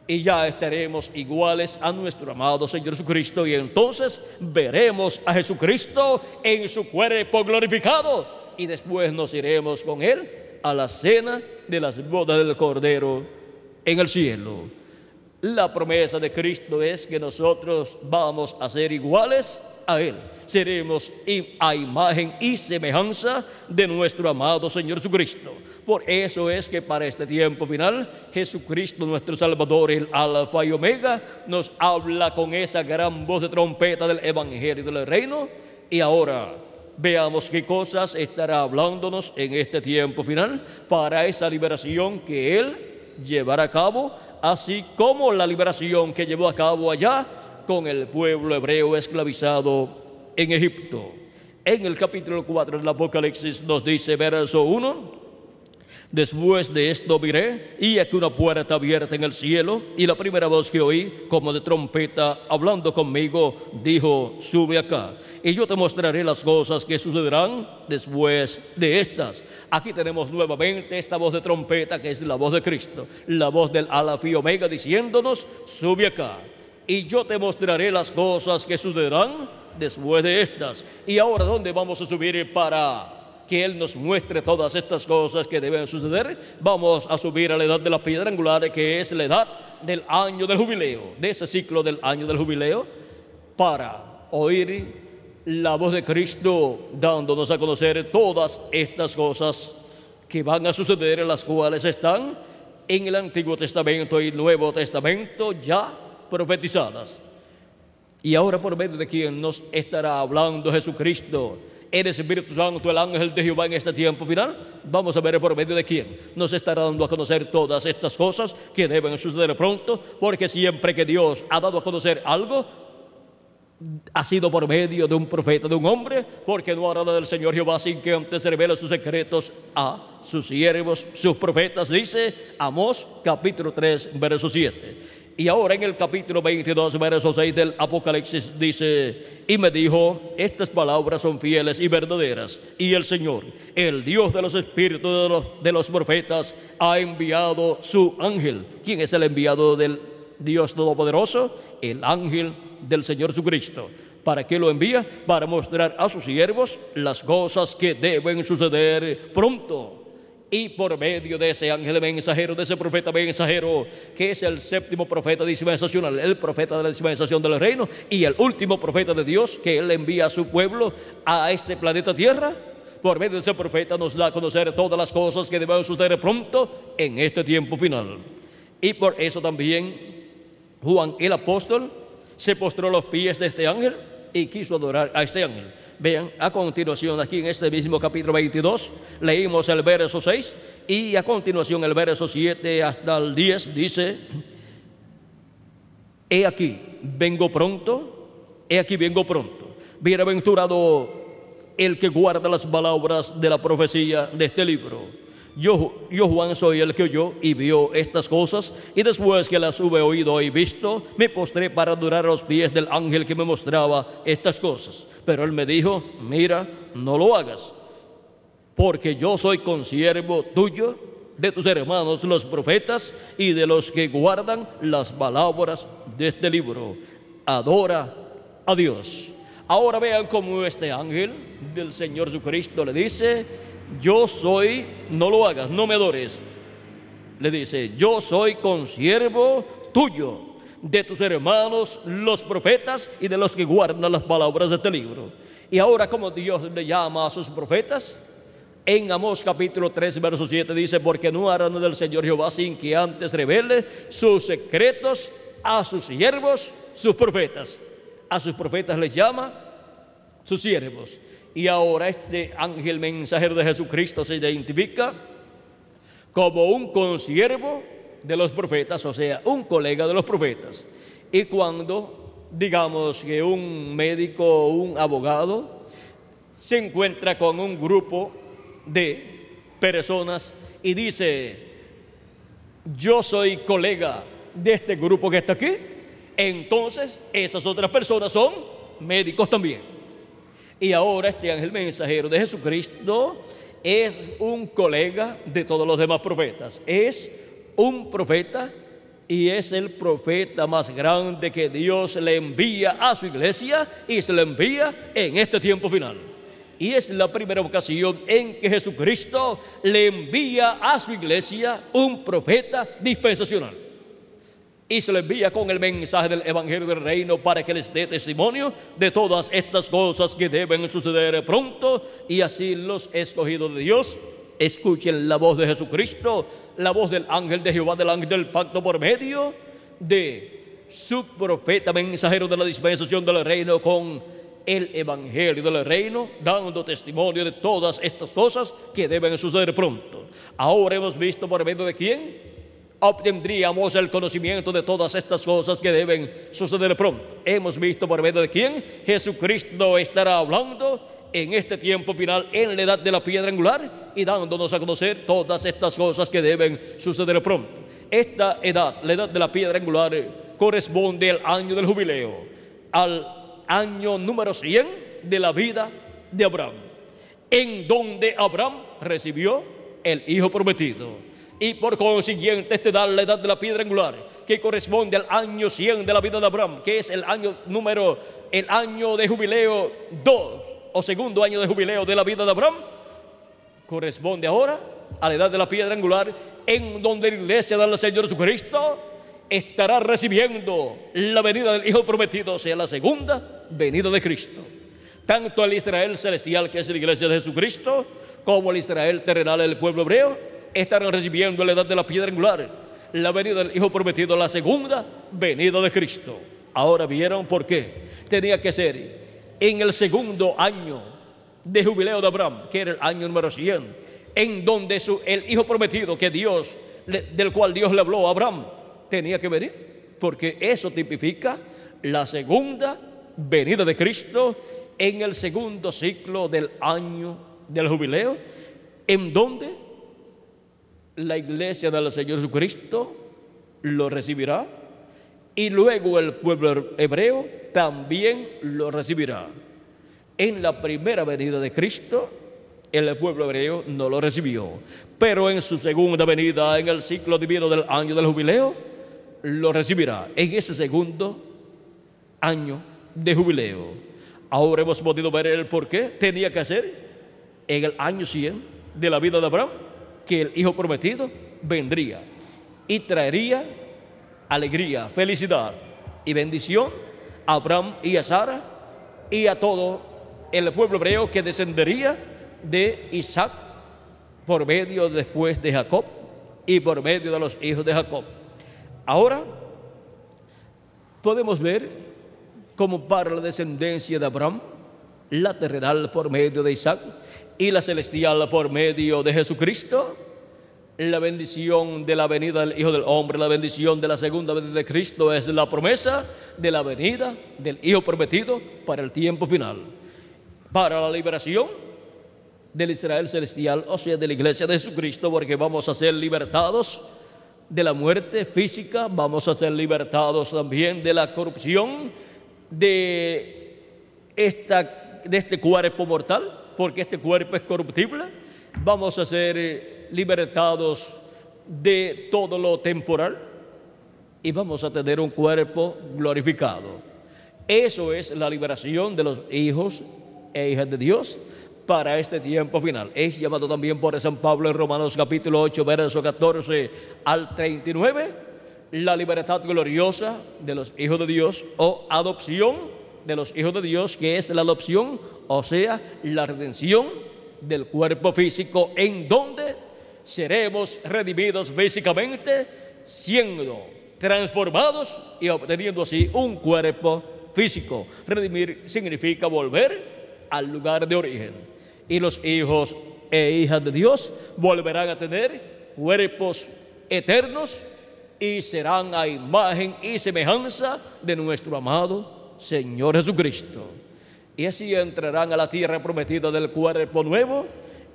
y ya estaremos iguales a nuestro amado Señor Jesucristo, y entonces veremos a Jesucristo en su cuerpo glorificado, y después nos iremos con Él a la cena de las bodas del Cordero en el cielo. La promesa de Cristo es que nosotros vamos a ser iguales a Él. Seremos a imagen y semejanza de nuestro amado Señor Jesucristo. Por eso es que para este tiempo final, Jesucristo nuestro Salvador, el Alfa y Omega, nos habla con esa gran voz de trompeta del Evangelio del Reino. Y ahora veamos qué cosas estará hablándonos en este tiempo final para esa liberación que Él llevará a cabo, así como la liberación que llevó a cabo allá con el pueblo hebreo esclavizado en Egipto. En el capítulo 4 del Apocalipsis nos dice, verso 1: después de esto miré, y aquí una puerta abierta en el cielo, y la primera voz que oí, como de trompeta, hablando conmigo, dijo: sube acá, y yo te mostraré las cosas que sucederán después de estas. Aquí tenemos nuevamente esta voz de trompeta, que es la voz de Cristo, la voz del Alfa y Omega, diciéndonos: sube acá, y yo te mostraré las cosas que sucederán después de estas. Y ahora, ¿dónde vamos a subir para que Él nos muestre todas estas cosas que deben suceder? Vamos a subir a la edad de la piedra angular, que es la edad del año del jubileo, de ese ciclo del año del jubileo, para oír la voz de Cristo dándonos a conocer todas estas cosas que van a suceder, las cuales están en el Antiguo Testamento y Nuevo Testamento ya profetizadas. Y ahora, por medio de quien nos estará hablando Jesucristo, el Espíritu Santo, el ángel de Jehová, en este tiempo final, vamos a ver por medio de quién nos estará dando a conocer todas estas cosas que deben suceder pronto, porque siempre que Dios ha dado a conocer algo, ha sido por medio de un profeta, de un hombre, porque no hará del Señor Jehová sin que antes se revele sus secretos a sus siervos, sus profetas, dice Amós capítulo 3, verso 7. Y ahora en el capítulo 22, verso 6 del Apocalipsis dice: y me dijo, estas palabras son fieles y verdaderas, y el Señor, el Dios de los espíritus de los profetas, ha enviado su ángel. ¿Quién es el enviado del Dios Todopoderoso? El ángel del Señor Jesucristo. ¿Para qué lo envía? Para mostrar a sus siervos las cosas que deben suceder pronto. Y por medio de ese ángel mensajero, de ese profeta mensajero, que es el séptimo profeta dispensacional, el profeta de la dispensación del reino, y el último profeta de Dios, que Él envía a su pueblo a este planeta Tierra, por medio de ese profeta nos da a conocer todas las cosas que deben suceder pronto en este tiempo final. Y por eso también Juan el apóstol se postró a los pies de este ángel y quiso adorar a este ángel. Vean, a continuación, aquí en este mismo capítulo 22, leímos el verso 6, y a continuación el verso 7 hasta el 10 dice: he aquí vengo pronto, bienaventurado el que guarda las palabras de la profecía de este libro. Yo Juan soy el que oyó y vio estas cosas, y después que las hube oído y visto, me postré para adorar a los pies del ángel que me mostraba estas cosas. Pero él me dijo: mira, no lo hagas, porque yo soy consiervo tuyo, de tus hermanos los profetas, y de los que guardan las palabras de este libro. Adora a Dios. Ahora vean cómo este ángel del Señor Jesucristo le dice: yo soy, no lo hagas, no me adores. Le dice: yo soy consiervo tuyo, de tus hermanos los profetas, y de los que guardan las palabras de este libro. Y ahora, como Dios le llama a sus profetas, En Amós capítulo 3, verso 7 dice: porque no harán del Señor Jehová sin que antes revele sus secretos a sus siervos, sus profetas. A sus profetas les llama sus siervos. Y ahora este ángel mensajero de Jesucristo se identifica como un consiervo de los profetas, o sea, un colega de los profetas. Y cuando digamos que un médico o un abogado se encuentra con un grupo de personas y dice: yo soy colega de este grupo que está aquí, entonces esas otras personas son médicos también. Y ahora este ángel mensajero de Jesucristo es un colega de todos los demás profetas. Es un profeta y es el profeta más grande que Dios le envía a su iglesia, y se le envía en este tiempo final. Y es la primera ocasión en que Jesucristo le envía a su iglesia un profeta dispensacional. Y se le envía con el mensaje del Evangelio del Reino para que les dé testimonio de todas estas cosas que deben suceder pronto. Y así los escogidos de Dios escuchen la voz de Jesucristo, la voz del ángel de Jehová, del ángel del pacto, por medio de su profeta mensajero de la dispensación del reino, con el Evangelio del Reino, dando testimonio de todas estas cosas que deben suceder pronto. Ahora hemos visto por medio de quién obtendríamos el conocimiento de todas estas cosas que deben suceder pronto. Hemos visto por medio de quién Jesucristo estará hablando en este tiempo final, en la edad de la piedra angular, y dándonos a conocer todas estas cosas que deben suceder pronto. Esta edad, la edad de la piedra angular, corresponde al año del jubileo, al año número 100 de la vida de Abraham, en donde Abraham recibió el hijo prometido. Y por consiguiente esta edad, la edad de la piedra angular, que corresponde al año 100 de la vida de Abraham, que es el año de jubileo 2, o segundo año de jubileo de la vida de Abraham, corresponde ahora a la edad de la piedra angular, en donde la iglesia del Señor Jesucristo estará recibiendo la venida del hijo prometido, o sea, la segunda venida de Cristo. Tanto el Israel celestial, que es la iglesia de Jesucristo, como el Israel terrenal, el pueblo hebreo, estarán recibiendo en la edad de la piedra angular la venida del hijo prometido, la segunda venida de Cristo. Ahora vieron por qué tenía que ser en el segundo año de jubileo de Abraham, que era el año número 100, en donde el hijo prometido del cual Dios le habló a Abraham tenía que venir, porque eso tipifica la segunda venida de Cristo en el segundo ciclo del año del jubileo, en donde la iglesia del Señor Jesucristo lo recibirá, y luego el pueblo hebreo también lo recibirá. En la primera venida de Cristo, el pueblo hebreo no lo recibió, pero en su segunda venida, en el ciclo divino del año del jubileo, lo recibirá, en ese segundo año de jubileo. Ahora hemos podido ver el por qué tenía que hacer en el año 100 de la vida de Abraham, que el hijo prometido vendría y traería alegría, felicidad y bendición a Abraham y a Sara y a todo el pueblo hebreo que descendería de Isaac por medio después de Jacob y por medio de los hijos de Jacob. Ahora podemos ver cómo para la descendencia de Abraham, la terrenal por medio de Isaac y la celestial por medio de Jesucristo, la bendición de la venida del Hijo del Hombre, la bendición de la segunda venida de Cristo, es la promesa de la venida del Hijo prometido para el tiempo final, para la liberación del Israel celestial, o sea, de la iglesia de Jesucristo, porque vamos a ser libertados de la muerte física, vamos a ser libertados también de la corrupción de este cuerpo mortal, porque este cuerpo es corruptible. Vamos a ser libertados de todo lo temporal y vamos a tener un cuerpo glorificado. Eso es la liberación de los hijos e hijas de Dios para este tiempo final. Es llamado también por San Pablo en Romanos capítulo 8, verso 14 al 39, la libertad gloriosa de los hijos de Dios, o adopción de los hijos de Dios, que es la adopción, o sea, la redención del cuerpo físico, en donde seremos redimidos físicamente, siendo transformados y obteniendo así un cuerpo físico. Redimir significa volver al lugar de origen. Y los hijos e hijas de Dios volverán a tener cuerpos eternos y serán a imagen y semejanza de nuestro amado Señor Jesucristo. Y así entrarán a la tierra prometida del cuerpo nuevo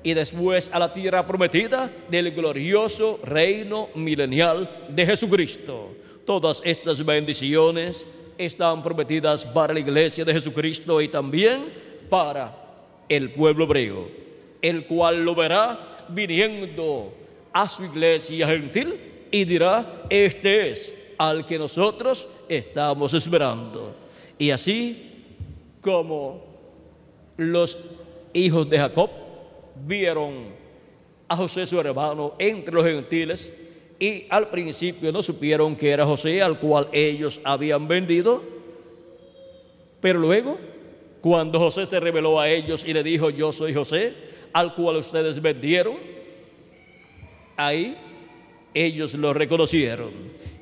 y después a la tierra prometida del glorioso reino milenial de Jesucristo. Todas estas bendiciones están prometidas para la iglesia de Jesucristo y también para el pueblo hebreo, el cual lo verá viniendo a su iglesia gentil y dirá: este es al que nosotros estamos esperando. Y así como los hijos de Jacob vieron a José su hermano entre los gentiles y al principio no supieron que era José al cual ellos habían vendido, pero luego cuando José se reveló a ellos y le dijo: yo soy José al cual ustedes vendieron, ahí ellos lo reconocieron.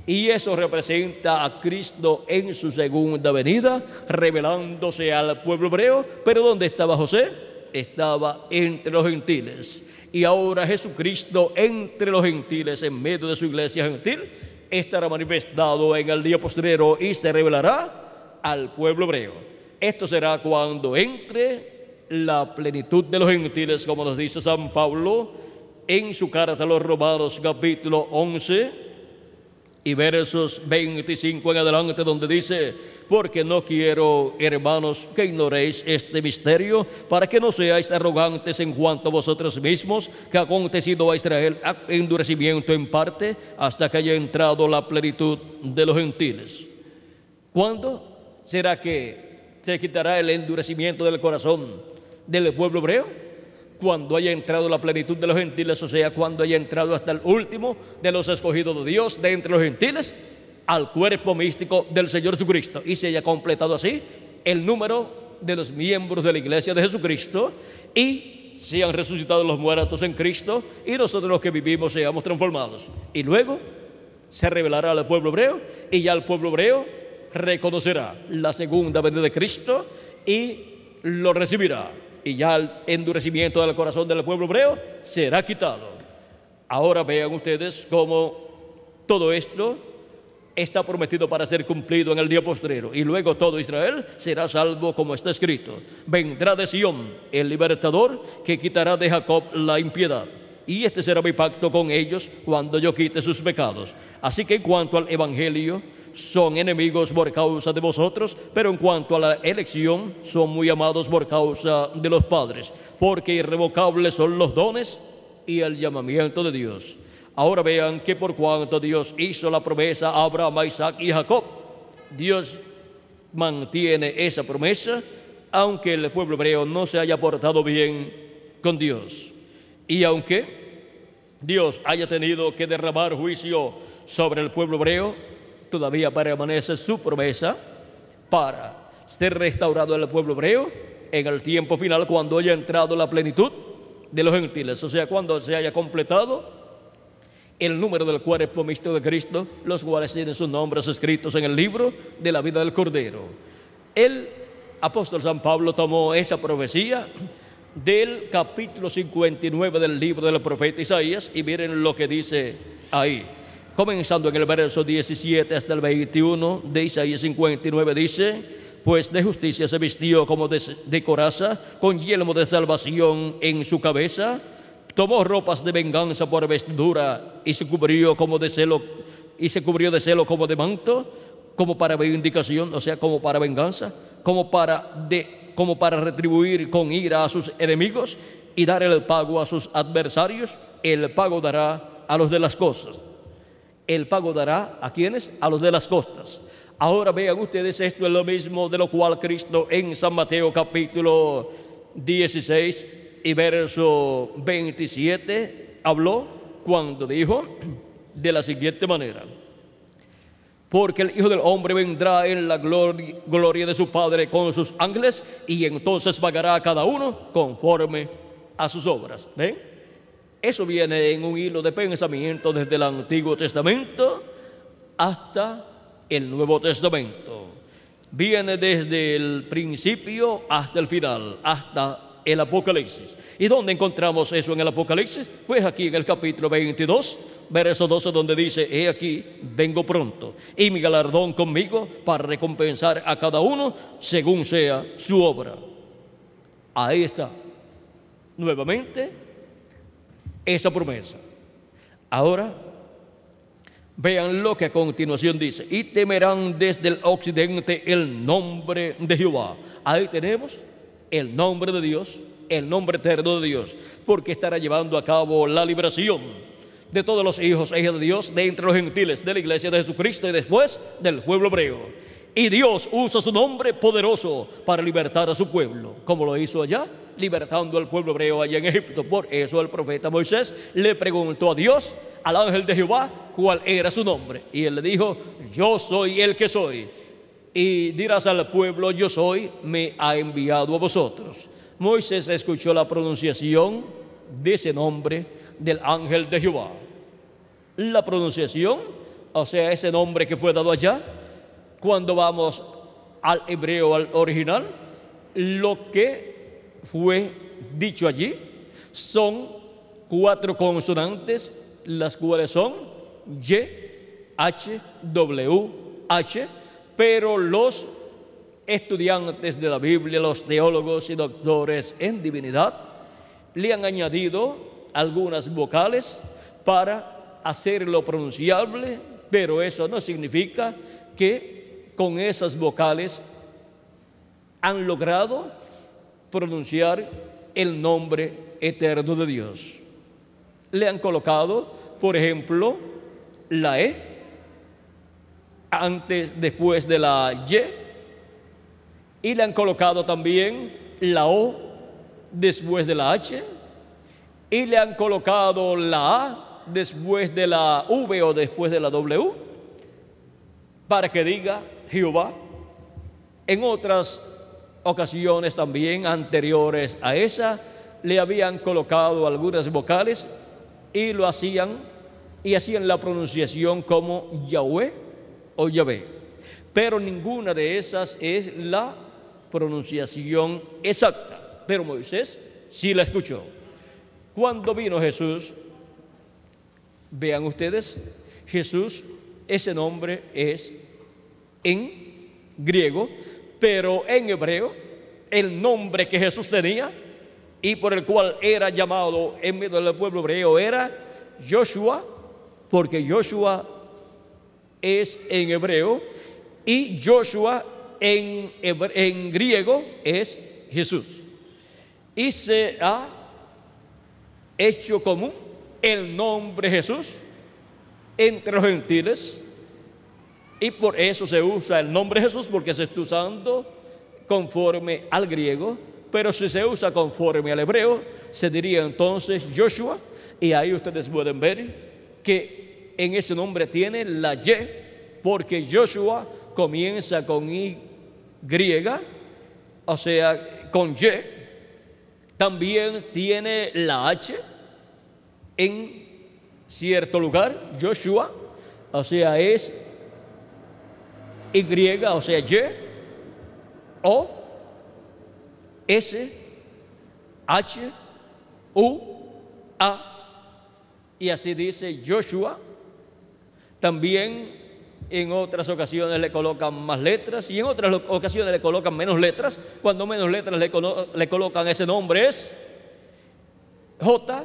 Y eso representa a Cristo en su segunda venida, revelándose al pueblo hebreo. Pero ¿dónde estaba José? Estaba entre los gentiles. Y ahora Jesucristo entre los gentiles, en medio de su iglesia gentil, estará manifestado en el día postrero y se revelará al pueblo hebreo. Esto será cuando entre la plenitud de los gentiles, como nos dice San Pablo en su carta a los Romanos, capítulo 11 y versos 25 en adelante, donde dice: porque no quiero, hermanos, que ignoréis este misterio, para que no seáis arrogantes en cuanto a vosotros mismos, que ha acontecido a Israel endurecimiento en parte, hasta que haya entrado la plenitud de los gentiles. ¿Cuándo será que se quitará el endurecimiento del corazón del pueblo hebreo? Cuando haya entrado la plenitud de los gentiles, o sea, cuando haya entrado hasta el último de los escogidos de Dios de entre los gentiles al cuerpo místico del Señor Jesucristo, y se haya completado así el número de los miembros de la iglesia de Jesucristo, y sean resucitados los muertos en Cristo, y nosotros los que vivimos seamos transformados. Y luego se revelará al pueblo hebreo, y ya el pueblo hebreo reconocerá la segunda venida de Cristo y lo recibirá. Y ya el endurecimiento del corazón del pueblo hebreo será quitado. Ahora vean ustedes cómo todo esto está prometido para ser cumplido en el día postrero. Y luego todo Israel será salvo, como está escrito: vendrá de Sión el libertador, que quitará de Jacob la impiedad. Y este será mi pacto con ellos cuando yo quite sus pecados. Así que en cuanto al evangelio, son enemigos por causa de vosotros, pero en cuanto a la elección, son muy amados por causa de los padres, porque irrevocables son los dones y el llamamiento de Dios. Ahora vean que por cuanto Dios hizo la promesa a Abraham, a Isaac y a Jacob, Dios mantiene esa promesa, aunque el pueblo hebreo no se haya portado bien con Dios. Y aunque Dios haya tenido que derramar juicio sobre el pueblo hebreo, todavía permanece su promesa para ser restaurado el pueblo hebreo en el tiempo final, cuando haya entrado la plenitud de los gentiles, o sea, cuando se haya completado el número del cuerpo místico de Cristo, los cuales tienen sus nombres escritos en el libro de la vida del Cordero. El apóstol San Pablo tomó esa profecía del capítulo 59 del libro del profeta Isaías, y miren lo que dice ahí. Comenzando en el verso 17 hasta el 21 de Isaías 59, dice: pues de justicia se vistió como de coraza, con yelmo de salvación en su cabeza, tomó ropas de venganza por vestidura, y se cubrió de celo como de manto, como para vindicación, o sea, como para venganza, como para retribuir con ira a sus enemigos y dar el pago a sus adversarios. El pago dará a los de las costas. El pago dará ¿a quiénes? A los de las costas. Ahora vean ustedes, esto es lo mismo de lo cual Cristo en San Mateo capítulo 16 y verso 27 habló, cuando dijo de la siguiente manera: porque el Hijo del Hombre vendrá en la gloria de su Padre con sus ángeles, y entonces pagará a cada uno conforme a sus obras. ¿Ven? Eso viene en un hilo de pensamiento desde el Antiguo Testamento hasta el Nuevo Testamento. Viene desde el principio hasta el final, hasta el Apocalipsis. ¿Y dónde encontramos eso en el Apocalipsis? Pues aquí en el capítulo 22, verso 12, donde dice: he aquí, vengo pronto, y mi galardón conmigo para recompensar a cada uno según sea su obra. Ahí está, nuevamente, esa promesa. Ahora, vean lo que a continuación dice: y temerán desde el occidente el nombre de Jehová. Ahí tenemos el nombre de Dios, el nombre eterno de Dios, porque estará llevando a cabo la liberación de todos los hijos e hijas de Dios de entre los gentiles, de la iglesia de Jesucristo y después del pueblo hebreo. Y Dios usa su nombre poderoso para libertar a su pueblo, como lo hizo allá, libertando al pueblo hebreo allá en Egipto. Por eso el profeta Moisés le preguntó a Dios, al ángel de Jehová, cuál era su nombre. Y él le dijo: yo soy el que soy. Y dirás al pueblo: yo soy, me ha enviado a vosotros. Moisés escuchó la pronunciación de ese nombre del ángel de Jehová. La pronunciación, o sea, ese nombre que fue dado allá, cuando vamos al hebreo, al original, lo que fue dicho allí son 4 consonantes, las cuales son Y, H, W, H, pero los estudiantes de la Biblia, los teólogos y doctores en divinidad, le han añadido algunas vocales para hacerlo pronunciable, pero eso no significa que con esas vocales han logrado pronunciar el nombre eterno de Dios. Le han colocado, por ejemplo, la E después de la Y le han colocado también la O después de la H, y le han colocado la A después de la V o después de la W, para que diga Jehová. En otras ocasiones también anteriores a esa, le habían colocado algunas vocales y lo hacían la pronunciación como Yahweh o Yahvé, pero ninguna de esas es la pronunciación exacta. Pero Moisés sí la escuchó. Cuando vino Jesús, vean ustedes, Jesús, ese nombre es en griego, pero en hebreo, el nombre que Jesús tenía y por el cual era llamado en medio del pueblo hebreo era Joshua, porque Joshua es en hebreo y Joshua en griego es Jesús. Y se ha hecho común el nombre Jesús entre los gentiles, y por eso se usa el nombre Jesús, porque se está usando conforme al griego. Pero si se usa conforme al hebreo, se diría entonces Joshua. Y ahí ustedes pueden ver que en ese nombre tiene la Y, porque Joshua comienza con Y griega, o sea, con Y. También tiene la H en cierto lugar, Joshua, o sea, es Y, o sea, Y, O, S, H, U, A, y así dice Joshua. También en otras ocasiones le colocan más letras y en otras ocasiones le colocan menos letras. Cuando menos letras le colocan ese nombre es J.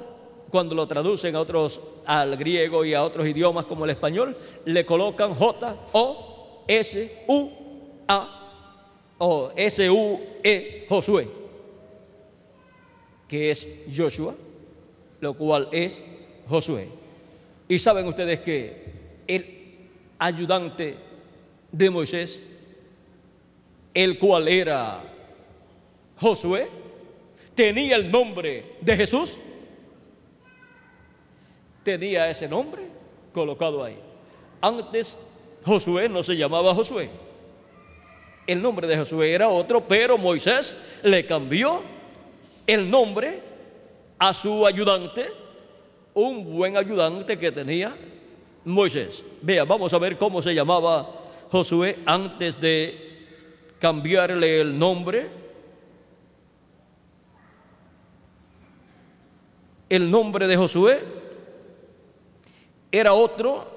Cuando lo traducen a otros, al griego y a otros idiomas como el español, le colocan J, O, S, U, A, o S-U-E, Josué, que es Joshua, lo cual es Josué. Y saben ustedes que el ayudante de Moisés, el cual era Josué, tenía el nombre de Jesús, tenía ese nombre colocado ahí. Antes Josué no se llamaba Josué, el nombre de Josué era otro, pero Moisés le cambió el nombre a su ayudante, un buen ayudante que tenía Moisés. Vea, vamos a ver cómo se llamaba Josué antes de cambiarle el nombre. El nombre de Josué era otro.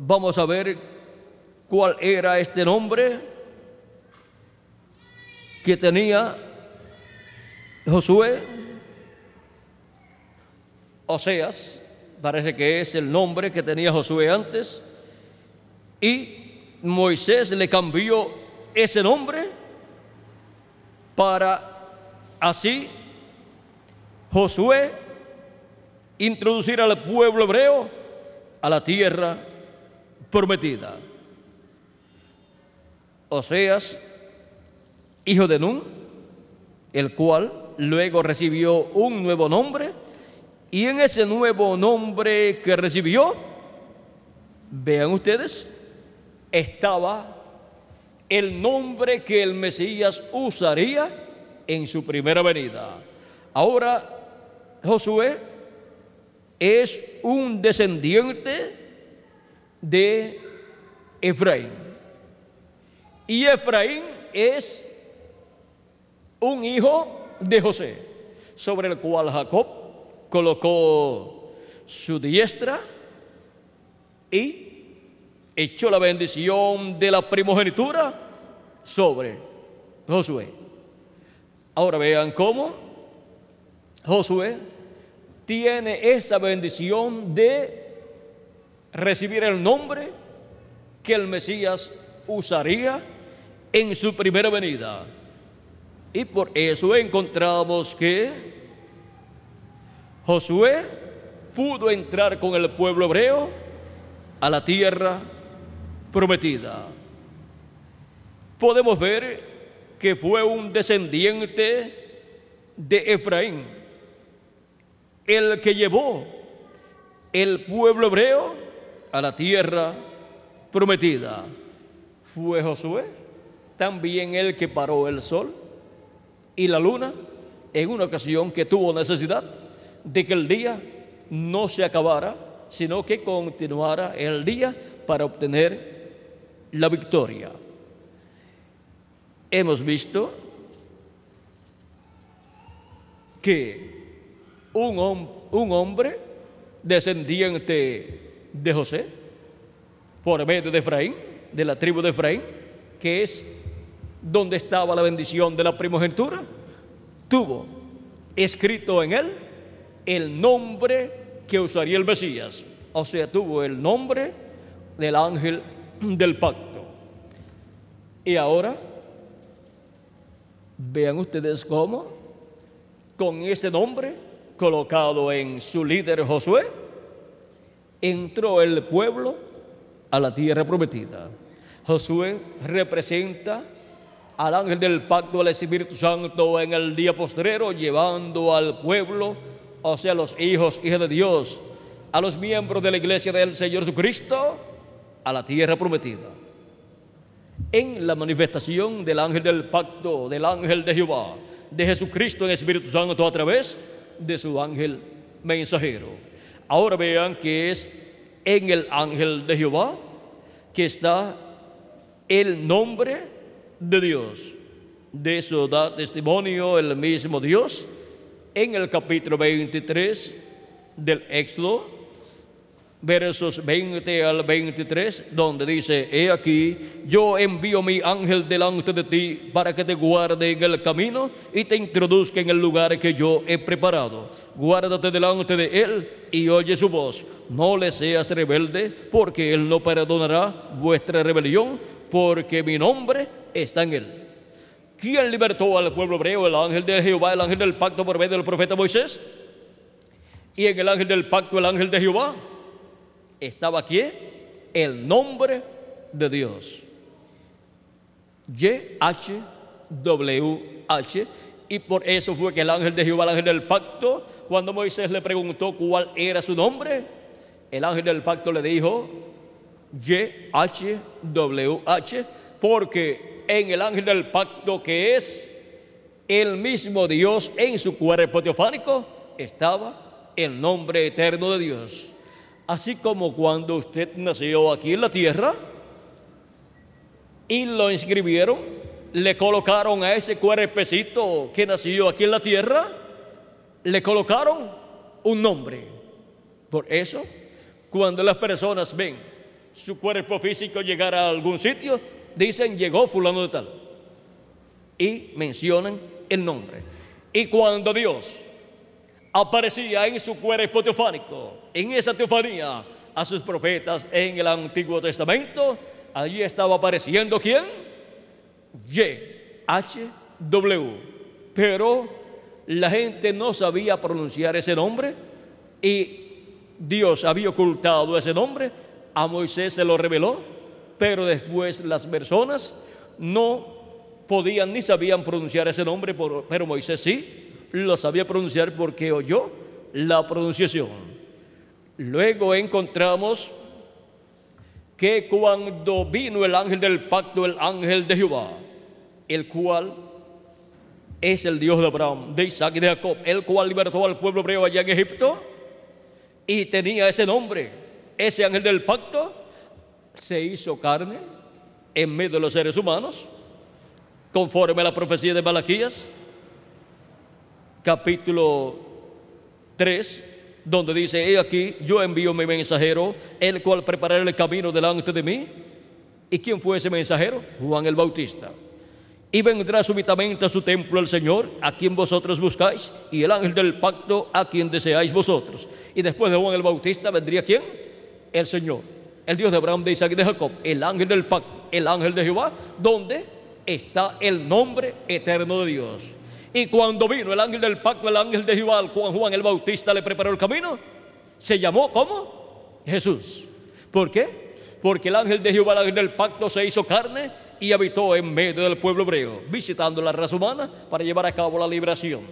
Vamos a ver cuál era este nombre que tenía Josué. Oseas, parece que es el nombre que tenía Josué antes, y Moisés le cambió ese nombre para así Josué introducir al pueblo hebreo a la tierra prometida. Oseas, hijo de Nun, el cual luego recibió un nuevo nombre, y en ese nuevo nombre que recibió, vean ustedes, estaba el nombre que el Mesías usaría en su primera venida. Ahora, Josué es un descendiente de Efraín. Y Efraín es un hijo de José, sobre el cual Jacob colocó su diestra y echó la bendición de la primogenitura sobre Josué. Ahora vean cómo Josué tiene esa bendición de recibir el nombre que el Mesías usaría en su primera venida. Y por eso encontramos que Josué pudo entrar con el pueblo hebreo a la tierra prometida. Podemos ver que fue un descendiente de Efraín el que llevó el pueblo hebreo a la tierra prometida. Fue Josué también el que paró el sol y la luna en una ocasión que tuvo necesidad de que el día no se acabara, sino que continuara el día para obtener la victoria. Hemos visto que un hombre descendiente de José, por medio de Efraín, de la tribu de Efraín, que es donde estaba la bendición de la primogenitura, tuvo escrito en él el nombre que usaría el Mesías. O sea, tuvo el nombre del ángel del pacto. Y ahora vean ustedes cómo con ese nombre colocado en su líder Josué entró el pueblo a la tierra prometida. Josué representa al ángel del pacto del Espíritu Santo en el día postrero, llevando al pueblo, o sea, los hijos de Dios, a los miembros de la iglesia del Señor Jesucristo, a la tierra prometida. En la manifestación del ángel del pacto, del ángel de Jehová, de Jesucristo en Espíritu Santo a través de su ángel mensajero. Ahora vean que es en el ángel de Jehová que está el nombre de Dios. De eso da testimonio el mismo Dios en el capítulo 23 del Éxodo, versos 20 al 23, donde dice: he aquí, yo envío mi ángel delante de ti para que te guarde en el camino y te introduzca en el lugar que yo he preparado. Guárdate delante de él y oye su voz. No le seas rebelde, porque él no perdonará vuestra rebelión, porque mi nombre está en él. ¿Quién libertó al pueblo hebreo? El ángel de Jehová, el ángel del pacto por medio del profeta Moisés. Y en el ángel del pacto, el ángel de Jehová, estaba aquí el nombre de Dios, YHWH, y por eso fue que el ángel de Jehová, el ángel del pacto, cuando Moisés le preguntó cuál era su nombre, el ángel del pacto le dijo YHWH, porque en el ángel del pacto, que es el mismo Dios en su cuerpo teofánico, estaba el nombre eterno de Dios. Así como cuando usted nació aquí en la tierra y lo inscribieron, le colocaron a ese cuerpecito que nació aquí en la tierra, le colocaron un nombre. Por eso, cuando las personas ven su cuerpo físico llegar a algún sitio, dicen: llegó fulano de tal, y mencionan el nombre. Y cuando Dios aparecía en su cuerpo teofánico, en esa teofanía a sus profetas en el Antiguo Testamento, allí estaba apareciendo ¿quién? YHWH. Pero la gente no sabía pronunciar ese nombre y Dios había ocultado ese nombre. A Moisés se lo reveló, pero después las personas no podían ni sabían pronunciar ese nombre, pero Moisés sí lo sabía pronunciar porque oyó la pronunciación. Luego encontramos que cuando vino el ángel del pacto, el ángel de Jehová, el cual es el Dios de Abraham, de Isaac y de Jacob, el cual libertó al pueblo hebreo allá en Egipto, y tenía ese nombre, ese ángel del pacto, se hizo carne en medio de los seres humanos, conforme a la profecía de Malaquías, capítulo 3, donde dice: he aquí, yo envío mi mensajero, el cual preparará el camino delante de mí. ¿Y quién fue ese mensajero? Juan el Bautista. Y vendrá súbitamente a su templo el Señor, a quien vosotros buscáis, y el ángel del pacto, a quien deseáis vosotros. Y después de Juan el Bautista vendría ¿quién? El Señor, el Dios de Abraham, de Isaac y de Jacob, el ángel del pacto, el ángel de Jehová, donde está el nombre eterno de Dios. Y cuando vino el ángel del pacto, el ángel de Jehová, al cual Juan el Bautista le preparó el camino, se llamó ¿cómo? Jesús. ¿Por qué? Porque el ángel de Jehová, el ángel del pacto, se hizo carne y habitó en medio del pueblo hebreo, visitando la raza humana para llevar a cabo la liberación.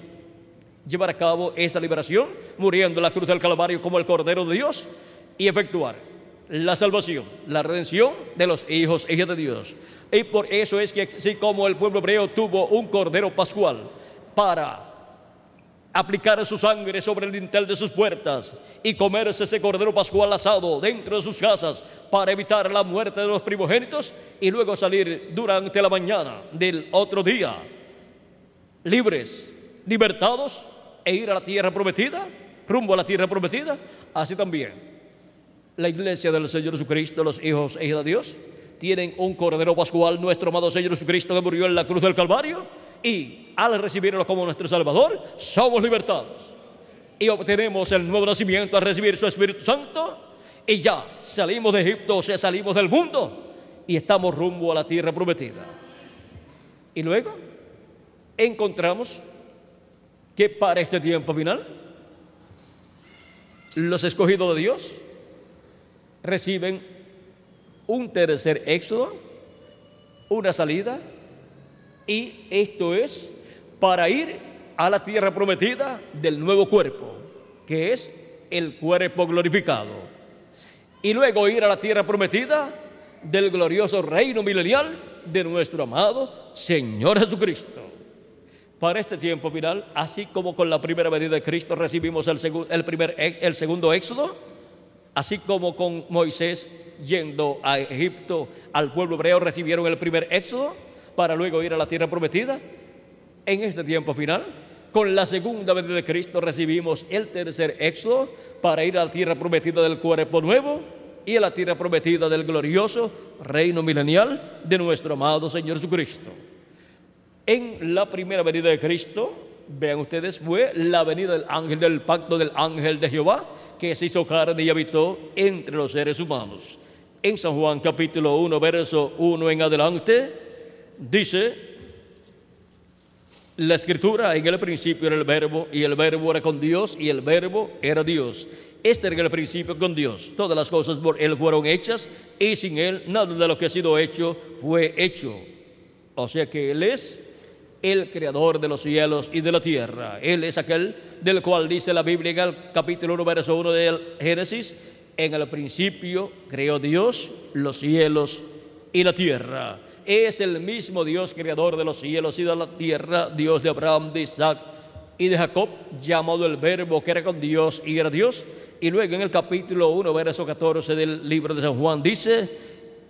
Llevar a cabo esa liberación, muriendo en la cruz del Calvario como el Cordero de Dios, y efectuar la salvación, la redención de los hijos e hijas de Dios. Y por eso es que así como el pueblo hebreo tuvo un cordero pascual para aplicar su sangre sobre el dintel de sus puertas y comerse ese cordero pascual asado dentro de sus casas para evitar la muerte de los primogénitos, y luego salir durante la mañana del otro día libres, libertados, e ir a la tierra prometida, rumbo a la tierra prometida. Así también la iglesia del Señor Jesucristo, los hijos e hijas de Dios, tienen un cordero pascual, nuestro amado Señor Jesucristo, que murió en la cruz del Calvario, y al recibirlo como nuestro Salvador, somos libertados y obtenemos el nuevo nacimiento al recibir su Espíritu Santo, y ya salimos de Egipto, o sea, salimos del mundo y estamos rumbo a la tierra prometida. Y luego encontramos que para este tiempo final, los escogidos de Dios reciben un tercer éxodo, una salida, y esto es para ir a la tierra prometida del nuevo cuerpo, que es el cuerpo glorificado, y luego ir a la tierra prometida del glorioso reino milenial de nuestro amado Señor Jesucristo. Para este tiempo final, así como con la primera venida de Cristo recibimos el segundo éxodo, así como con Moisés yendo a Egipto, al pueblo hebreo recibieron el primer éxodo para luego ir a la tierra prometida, en este tiempo final, con la segunda venida de Cristo recibimos el tercer éxodo para ir a la tierra prometida del cuerpo nuevo y a la tierra prometida del glorioso reino milenial de nuestro amado Señor Jesucristo. En la primera venida de Cristo, vean ustedes, fue la venida del ángel del pacto, del ángel de Jehová, que se hizo carne y habitó entre los seres humanos. En San Juan capítulo 1, verso 1 en adelante, dice la Escritura: en el principio era el Verbo, y el Verbo era con Dios, y el Verbo era Dios. Este era el principio con Dios. Todas las cosas por Él fueron hechas, y sin Él nada de lo que ha sido hecho fue hecho. O sea que Él es el creador de los cielos y de la tierra. Él es aquel del cual dice la Biblia en el capítulo 1, verso 1 del Génesis: en el principio creó Dios los cielos y la tierra. Es el mismo Dios creador de los cielos y de la tierra, Dios de Abraham, de Isaac y de Jacob, llamado el Verbo, que era con Dios y era Dios. Y luego en el capítulo 1, verso 14 del libro de San Juan dice: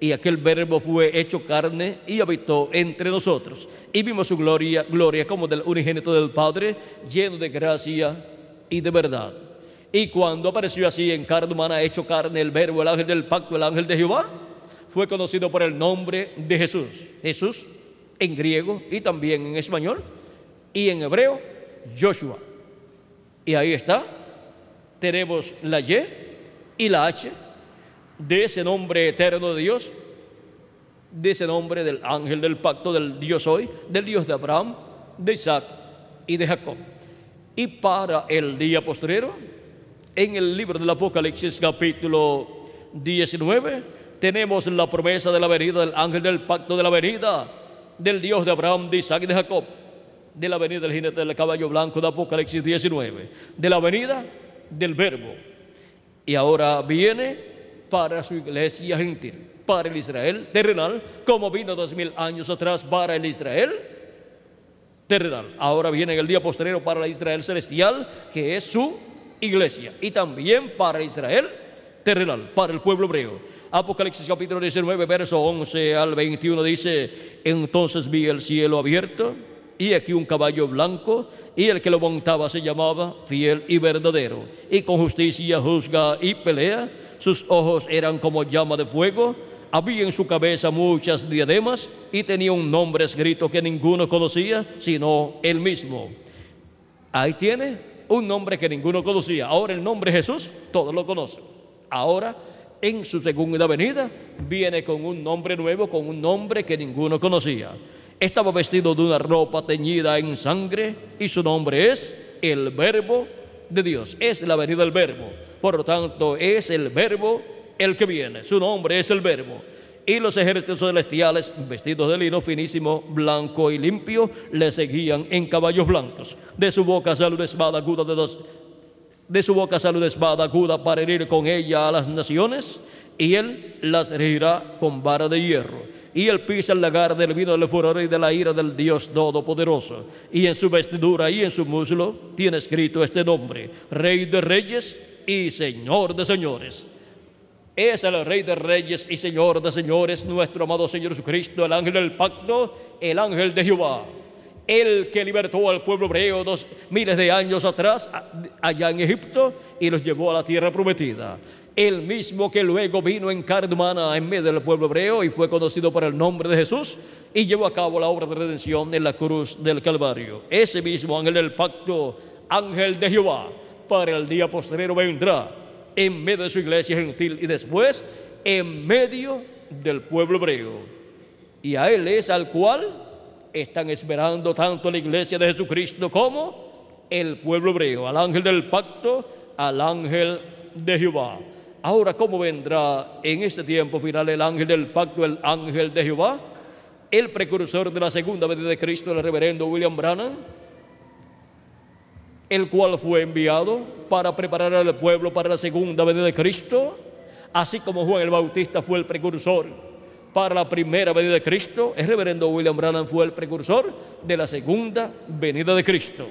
y aquel Verbo fue hecho carne y habitó entre nosotros, y vimos su gloria, gloria como del unigénito del Padre, lleno de gracia y de verdad. Y cuando apareció así en carne humana, hecho carne, el Verbo, el ángel del pacto, el ángel de Jehová, fue conocido por el nombre de Jesús. Jesús en griego y también en español, y en hebreo Joshua. Y ahí está, tenemos la Y y la H de ese nombre eterno de Dios, de ese nombre del ángel del pacto, del Dios hoy, del Dios de Abraham, de Isaac y de Jacob. Y para el día postrero, en el libro del Apocalipsis capítulo 19, tenemos la promesa de la venida del ángel del pacto, de la venida del Dios de Abraham, de Isaac y de Jacob, de la venida del jinete del caballo blanco de Apocalipsis 19, de la venida del Verbo. Y ahora viene para su iglesia gentil, para el Israel terrenal, como vino 2000 años atrás para el Israel terrenal. Ahora viene en el día postrero para el Israel celestial, que es su iglesia, y también para Israel terrenal, para el pueblo hebreo. Apocalipsis capítulo 19, verso 11 al 21 dice: entonces vi el cielo abierto, y aquí un caballo blanco, y el que lo montaba se llamaba Fiel y Verdadero, y con justicia juzga y pelea. Sus ojos eran como llama de fuego, había en su cabeza muchas diademas, y tenía un nombre escrito que ninguno conocía, sino él mismo. Ahí tiene un nombre que ninguno conocía. Ahora el nombre Jesús, todos lo conocen. Ahora, en su segunda venida, viene con un nombre nuevo, con un nombre que ninguno conocía. Estaba vestido de una ropa teñida en sangre, y su nombre es el Verbo de Dios. Es la venida del Verbo. Por lo tanto, es el Verbo el que viene. Su nombre es el Verbo. Y los ejércitos celestiales, vestidos de lino finísimo, blanco y limpio, le seguían en caballos blancos. De su boca sale una espada aguda para herir con ella a las naciones, y él las herirá con vara de hierro. Y él pisa el lagar del vino del furor y de la ira del Dios Todopoderoso. Y en su vestidura y en su muslo tiene escrito este nombre: Rey de Reyes y Señor de Señores. Es el Rey de Reyes y Señor de Señores, nuestro amado Señor Jesucristo, el ángel del pacto, el ángel de Jehová, el que libertó al pueblo hebreo 2000 de años atrás allá en Egipto y los llevó a la tierra prometida. El mismo que luego vino en carne humana en medio del pueblo hebreo y fue conocido por el nombre de Jesús, y llevó a cabo la obra de redención en la cruz del Calvario. Ese mismo ángel del pacto, ángel de Jehová, para el día postrero vendrá en medio de su iglesia gentil y después en medio del pueblo hebreo. Y a él es al cual están esperando tanto la iglesia de Jesucristo como el pueblo hebreo, al ángel del pacto, al ángel de Jehová. Ahora, ¿cómo vendrá en este tiempo final el ángel del pacto, el ángel de Jehová? El precursor de la segunda venida de Cristo, el reverendo William Branham, el cual fue enviado para preparar al pueblo para la segunda venida de Cristo, así como Juan el Bautista fue el precursor para la primera venida de Cristo. El reverendo William Branham fue el precursor de la segunda venida de Cristo.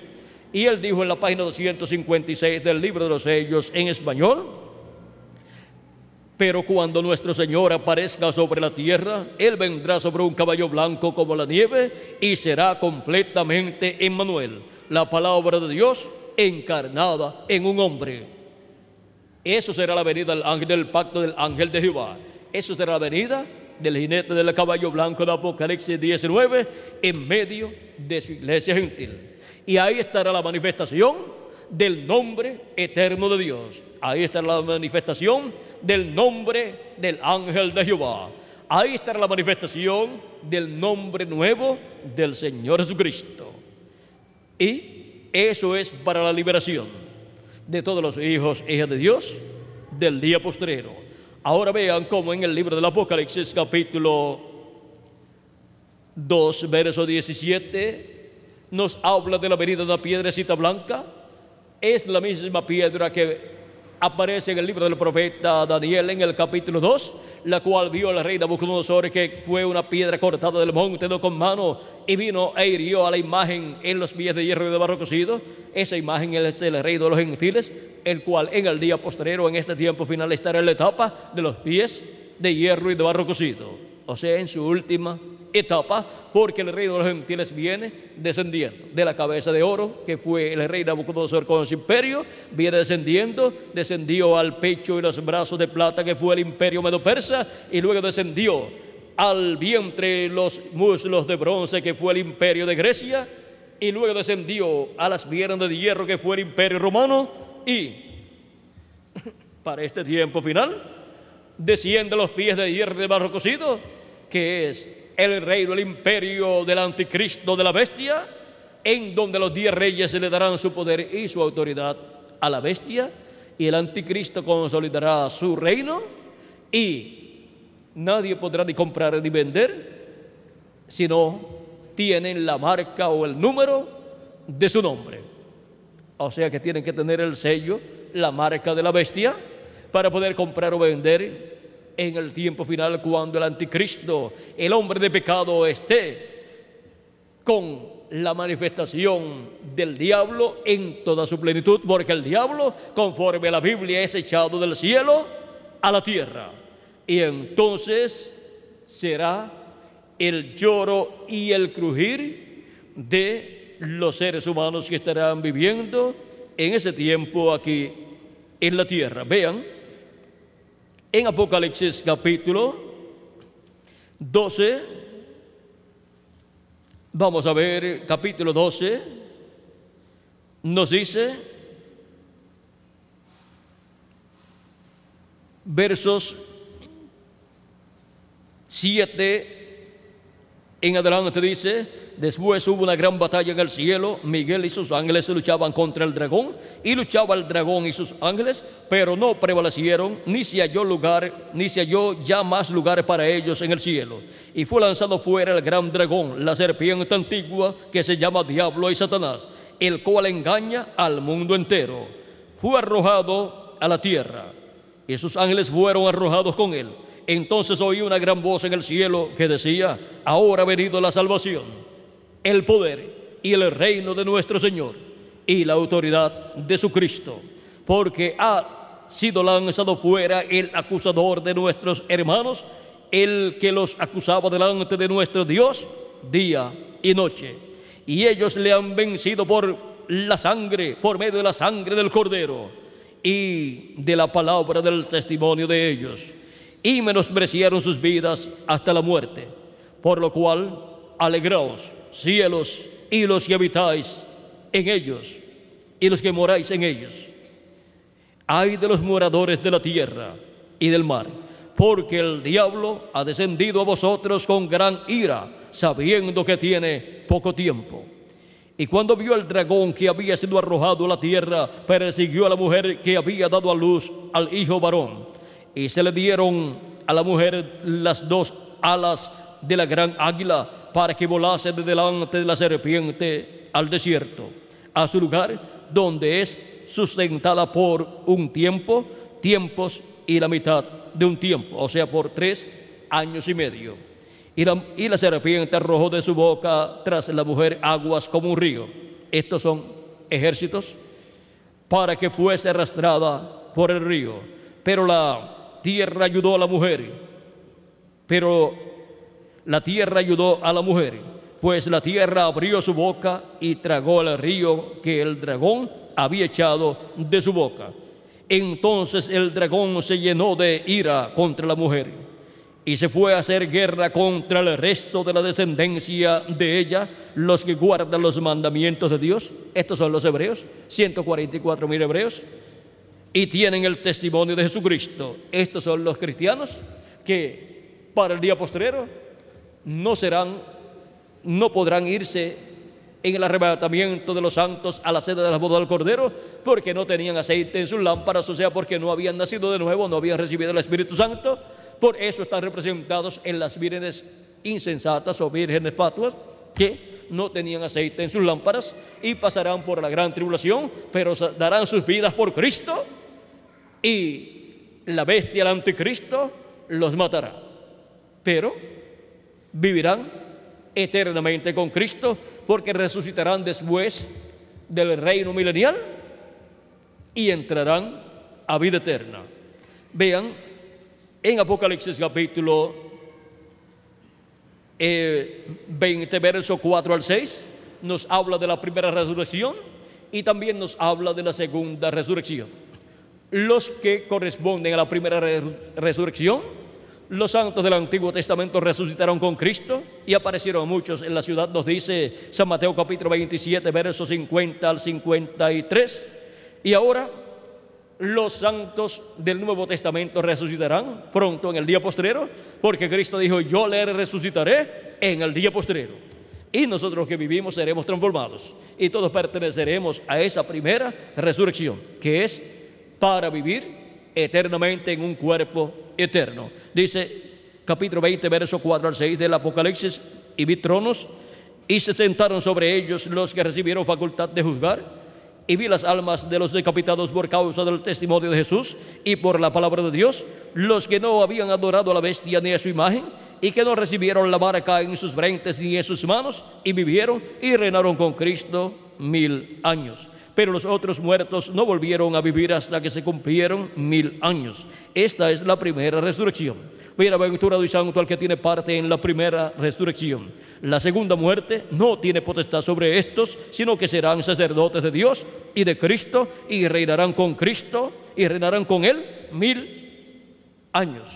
Y él dijo en la página 256 del libro de los sellos en español: pero cuando nuestro Señor aparezca sobre la tierra, Él vendrá sobre un caballo blanco como la nieve, y será completamente Emmanuel, la palabra de Dios encarnada en un hombre. Eso será la venida del ángel del pacto, del ángel de Jehová. Eso será la venida del jinete del caballo blanco de Apocalipsis 19 en medio de su iglesia gentil. Y ahí estará la manifestación del nombre eterno de Dios. Ahí estará la manifestación del nombre del ángel de Jehová. Ahí estará la manifestación del nombre nuevo del Señor Jesucristo. Y eso es para la liberación de todos los hijos e hijas de Dios del día postrero. Ahora vean cómo en el libro del Apocalipsis capítulo 2, verso 17, nos habla de la venida de una piedrecita blanca. Es la misma piedra que aparece en el libro del profeta Daniel en el capítulo 2, la cual vio al rey Nabucodonosor que fue una piedra cortada del monte, no con mano, y vino e hirió a la imagen en los pies de hierro y de barro cocido. Esa imagen es el rey de los gentiles, el cual en el día postrero, en este tiempo final, estará en la etapa de los pies de hierro y de barro cocido, o sea, en su última etapa, porque el rey de los gentiles viene descendiendo de la cabeza de oro, que fue el rey Nabucodonosor con su imperio, viene descendió al pecho y los brazos de plata, que fue el imperio medo-persa, y luego descendió al vientre, los muslos de bronce, que fue el imperio de Grecia, y luego descendió a las piernas de hierro, que fue el imperio romano, y para este tiempo final desciende a los pies de hierro y de barro cocido, que es el reino, el imperio del anticristo, de la bestia, en donde los 10 reyes se le darán su poder y su autoridad a la bestia, y el anticristo consolidará su reino, y nadie podrá ni comprar ni vender si no tienen la marca o el número de su nombre. O sea que tienen que tener el sello, la marca de la bestia, para poder comprar o vender en el tiempo final, cuando el anticristo, el hombre de pecado, esté con la manifestación del diablo en toda su plenitud, porque el diablo, conforme a la Biblia, es echado del cielo a la tierra, y entonces será el lloro y el crujir de los seres humanos que estarán viviendo en ese tiempo aquí en la tierra. Vean en Apocalipsis capítulo 12, vamos a ver, capítulo 12, nos dice, versos 7 en adelante, dice: después hubo una gran batalla en el cielo. Miguel y sus ángeles luchaban contra el dragón, y luchaba el dragón y sus ángeles, pero no prevalecieron, ni se halló ya más lugar para ellos en el cielo. Y fue lanzado fuera el gran dragón, la serpiente antigua, que se llama Diablo y Satanás, el cual engaña al mundo entero. Fue arrojado a la tierra, y sus ángeles fueron arrojados con él. Entonces oí una gran voz en el cielo que decía: ahora ha venido la salvación, el poder y el reino de nuestro Señor y la autoridad de su Cristo, porque ha sido lanzado fuera el acusador de nuestros hermanos, el que los acusaba delante de nuestro Dios día y noche. Y ellos le han vencido por la sangre, por medio de la sangre del Cordero y de la palabra del testimonio de ellos, y menospreciaron sus vidas hasta la muerte. Por lo cual, alegraos, cielos, y los que habitáis en ellos, y los que moráis en ellos. Ay de los moradores de la tierra y del mar, porque el diablo ha descendido a vosotros con gran ira, sabiendo que tiene poco tiempo. Y cuando vio el dragón que había sido arrojado a la tierra, persiguió a la mujer que había dado a luz al hijo varón. Y se le dieron a la mujer las 2 alas de la gran águila, para que volase de delante de la serpiente al desierto, a su lugar donde es sustentada por un tiempo, tiempos y la mitad de un tiempo, o sea, por 3 años y medio. Y la serpiente arrojó de su boca tras la mujer aguas como un río. Estos son ejércitos, para que fuese arrastrada por el río. Pero la tierra ayudó a la mujer, pues la tierra abrió su boca y tragó el río que el dragón había echado de su boca. Entonces el dragón se llenó de ira contra la mujer y se fue a hacer guerra contra el resto de la descendencia de ella, los que guardan los mandamientos de Dios. Estos son los hebreos, 144,000 hebreos, y tienen el testimonio de Jesucristo. Estos son los cristianos que para el día postrero no podrán irse en el arrebatamiento de los santos a la cena de la boda del Cordero, porque no tenían aceite en sus lámparas, o sea, porque no habían nacido de nuevo, no habían recibido el Espíritu Santo. Por eso están representados en las vírgenes insensatas o vírgenes fatuas, que no tenían aceite en sus lámparas y pasarán por la gran tribulación, pero darán sus vidas por Cristo y la bestia, el anticristo, los matará. Pero vivirán eternamente con Cristo, porque resucitarán después del reino milenial y entrarán a vida eterna. Vean, en Apocalipsis capítulo 20, verso 4 al 6, nos habla de la primera resurrección y también nos habla de la segunda resurrección. Los que corresponden a la primera resurrección, los santos del Antiguo Testamento resucitaron con Cristo y aparecieron muchos en la ciudad, nos dice San Mateo capítulo 27, versos 50 al 53. Y ahora los santos del Nuevo Testamento resucitarán pronto en el día postrero, porque Cristo dijo: yo le resucitaré en el día postrero. Y nosotros que vivimos seremos transformados y todos perteneceremos a esa primera resurrección, que es para vivir eternamente en un cuerpo eterno. Dice capítulo 20, verso 4 al 6 del Apocalipsis: y vi tronos, y se sentaron sobre ellos los que recibieron facultad de juzgar. Y vi las almas de los decapitados por causa del testimonio de Jesús y por la palabra de Dios, los que no habían adorado a la bestia ni a su imagen, y que no recibieron la marca en sus frentes ni en sus manos, y vivieron y reinaron con Cristo 1000 años. Pero los otros muertos no volvieron a vivir hasta que se cumplieron 1000 años. Esta es la primera resurrección. Bienaventurado y santo el que tiene parte en la primera resurrección. La segunda muerte no tiene potestad sobre estos, sino que serán sacerdotes de Dios y de Cristo, y reinarán con Cristo y reinarán con Él 1000 años.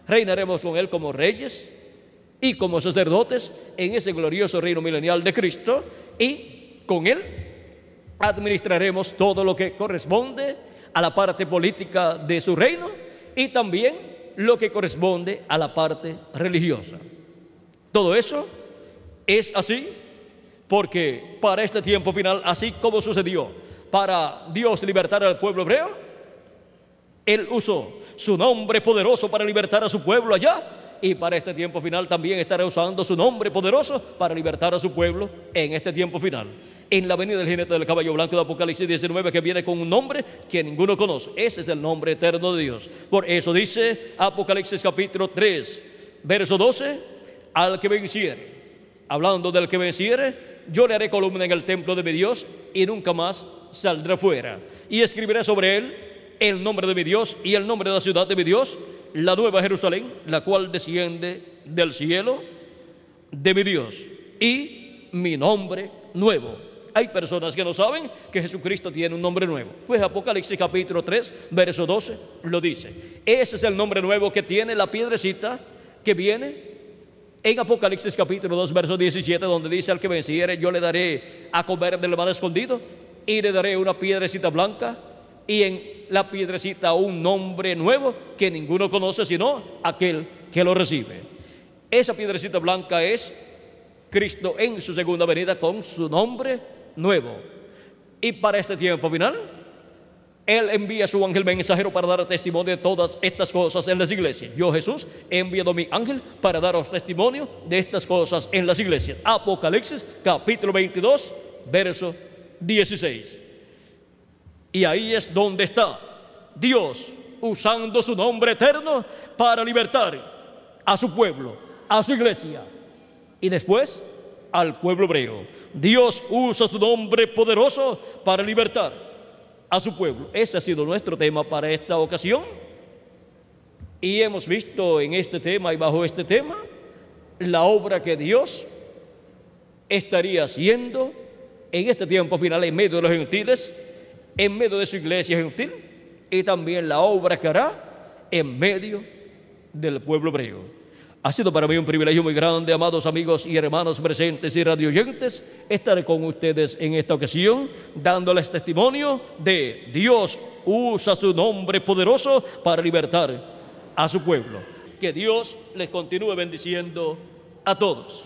Reinaremos con Él como reyes y como sacerdotes en ese glorioso reino milenial de Cristo, y con Él administraremos todo lo que corresponde a la parte política de su reino y también lo que corresponde a la parte religiosa. Todo eso es así porque para este tiempo final, así como sucedió para Dios libertar al pueblo hebreo, Él usó su nombre poderoso para libertar a su pueblo allá, y para este tiempo final también estará usando su nombre poderoso para libertar a su pueblo en este tiempo final. En la venida del jinete del caballo blanco de Apocalipsis 19, que viene con un nombre que ninguno conoce. Ese es el nombre eterno de Dios. Por eso dice Apocalipsis capítulo 3, verso 12: al que venciere, hablando del que venciere, yo le haré columna en el templo de mi Dios y nunca más saldrá fuera. Y escribiré sobre él el nombre de mi Dios y el nombre de la ciudad de mi Dios, la nueva Jerusalén, la cual desciende del cielo de mi Dios, y mi nombre nuevo. Hay personas que no saben que Jesucristo tiene un nombre nuevo. Pues Apocalipsis capítulo 3, verso 12 lo dice. Ese es el nombre nuevo que tiene la piedrecita que viene en Apocalipsis capítulo 2, verso 17, donde dice: al que venciere, yo le daré a comer del mar escondido, y le daré una piedrecita blanca, y en la piedrecita un nombre nuevo que ninguno conoce sino aquel que lo recibe. Esa piedrecita blanca es Cristo en su segunda venida con su nombre nuevo. Y para este tiempo final, Él envía a su ángel mensajero para dar testimonio de todas estas cosas en las iglesias. Yo, Jesús, he enviado a mi ángel para daros testimonio de estas cosas en las iglesias. Apocalipsis capítulo 22, verso 16. Y ahí es donde está Dios usando su nombre eterno para libertar a su pueblo, a su iglesia, y después al pueblo hebreo. Dios usa su nombre poderoso para libertar a su pueblo. Ese ha sido nuestro tema para esta ocasión, y hemos visto en este tema y bajo este tema la obra que Dios estaría haciendo en este tiempo final en medio de los gentiles, en medio de su iglesia gentil, y también la obra que hará en medio del pueblo hebreo. Ha sido para mí un privilegio muy grande, amados amigos y hermanos presentes y radioyentes, estar con ustedes en esta ocasión, dándoles testimonio de Dios usa su nombre poderoso para libertar a su pueblo. Que Dios les continúe bendiciendo a todos.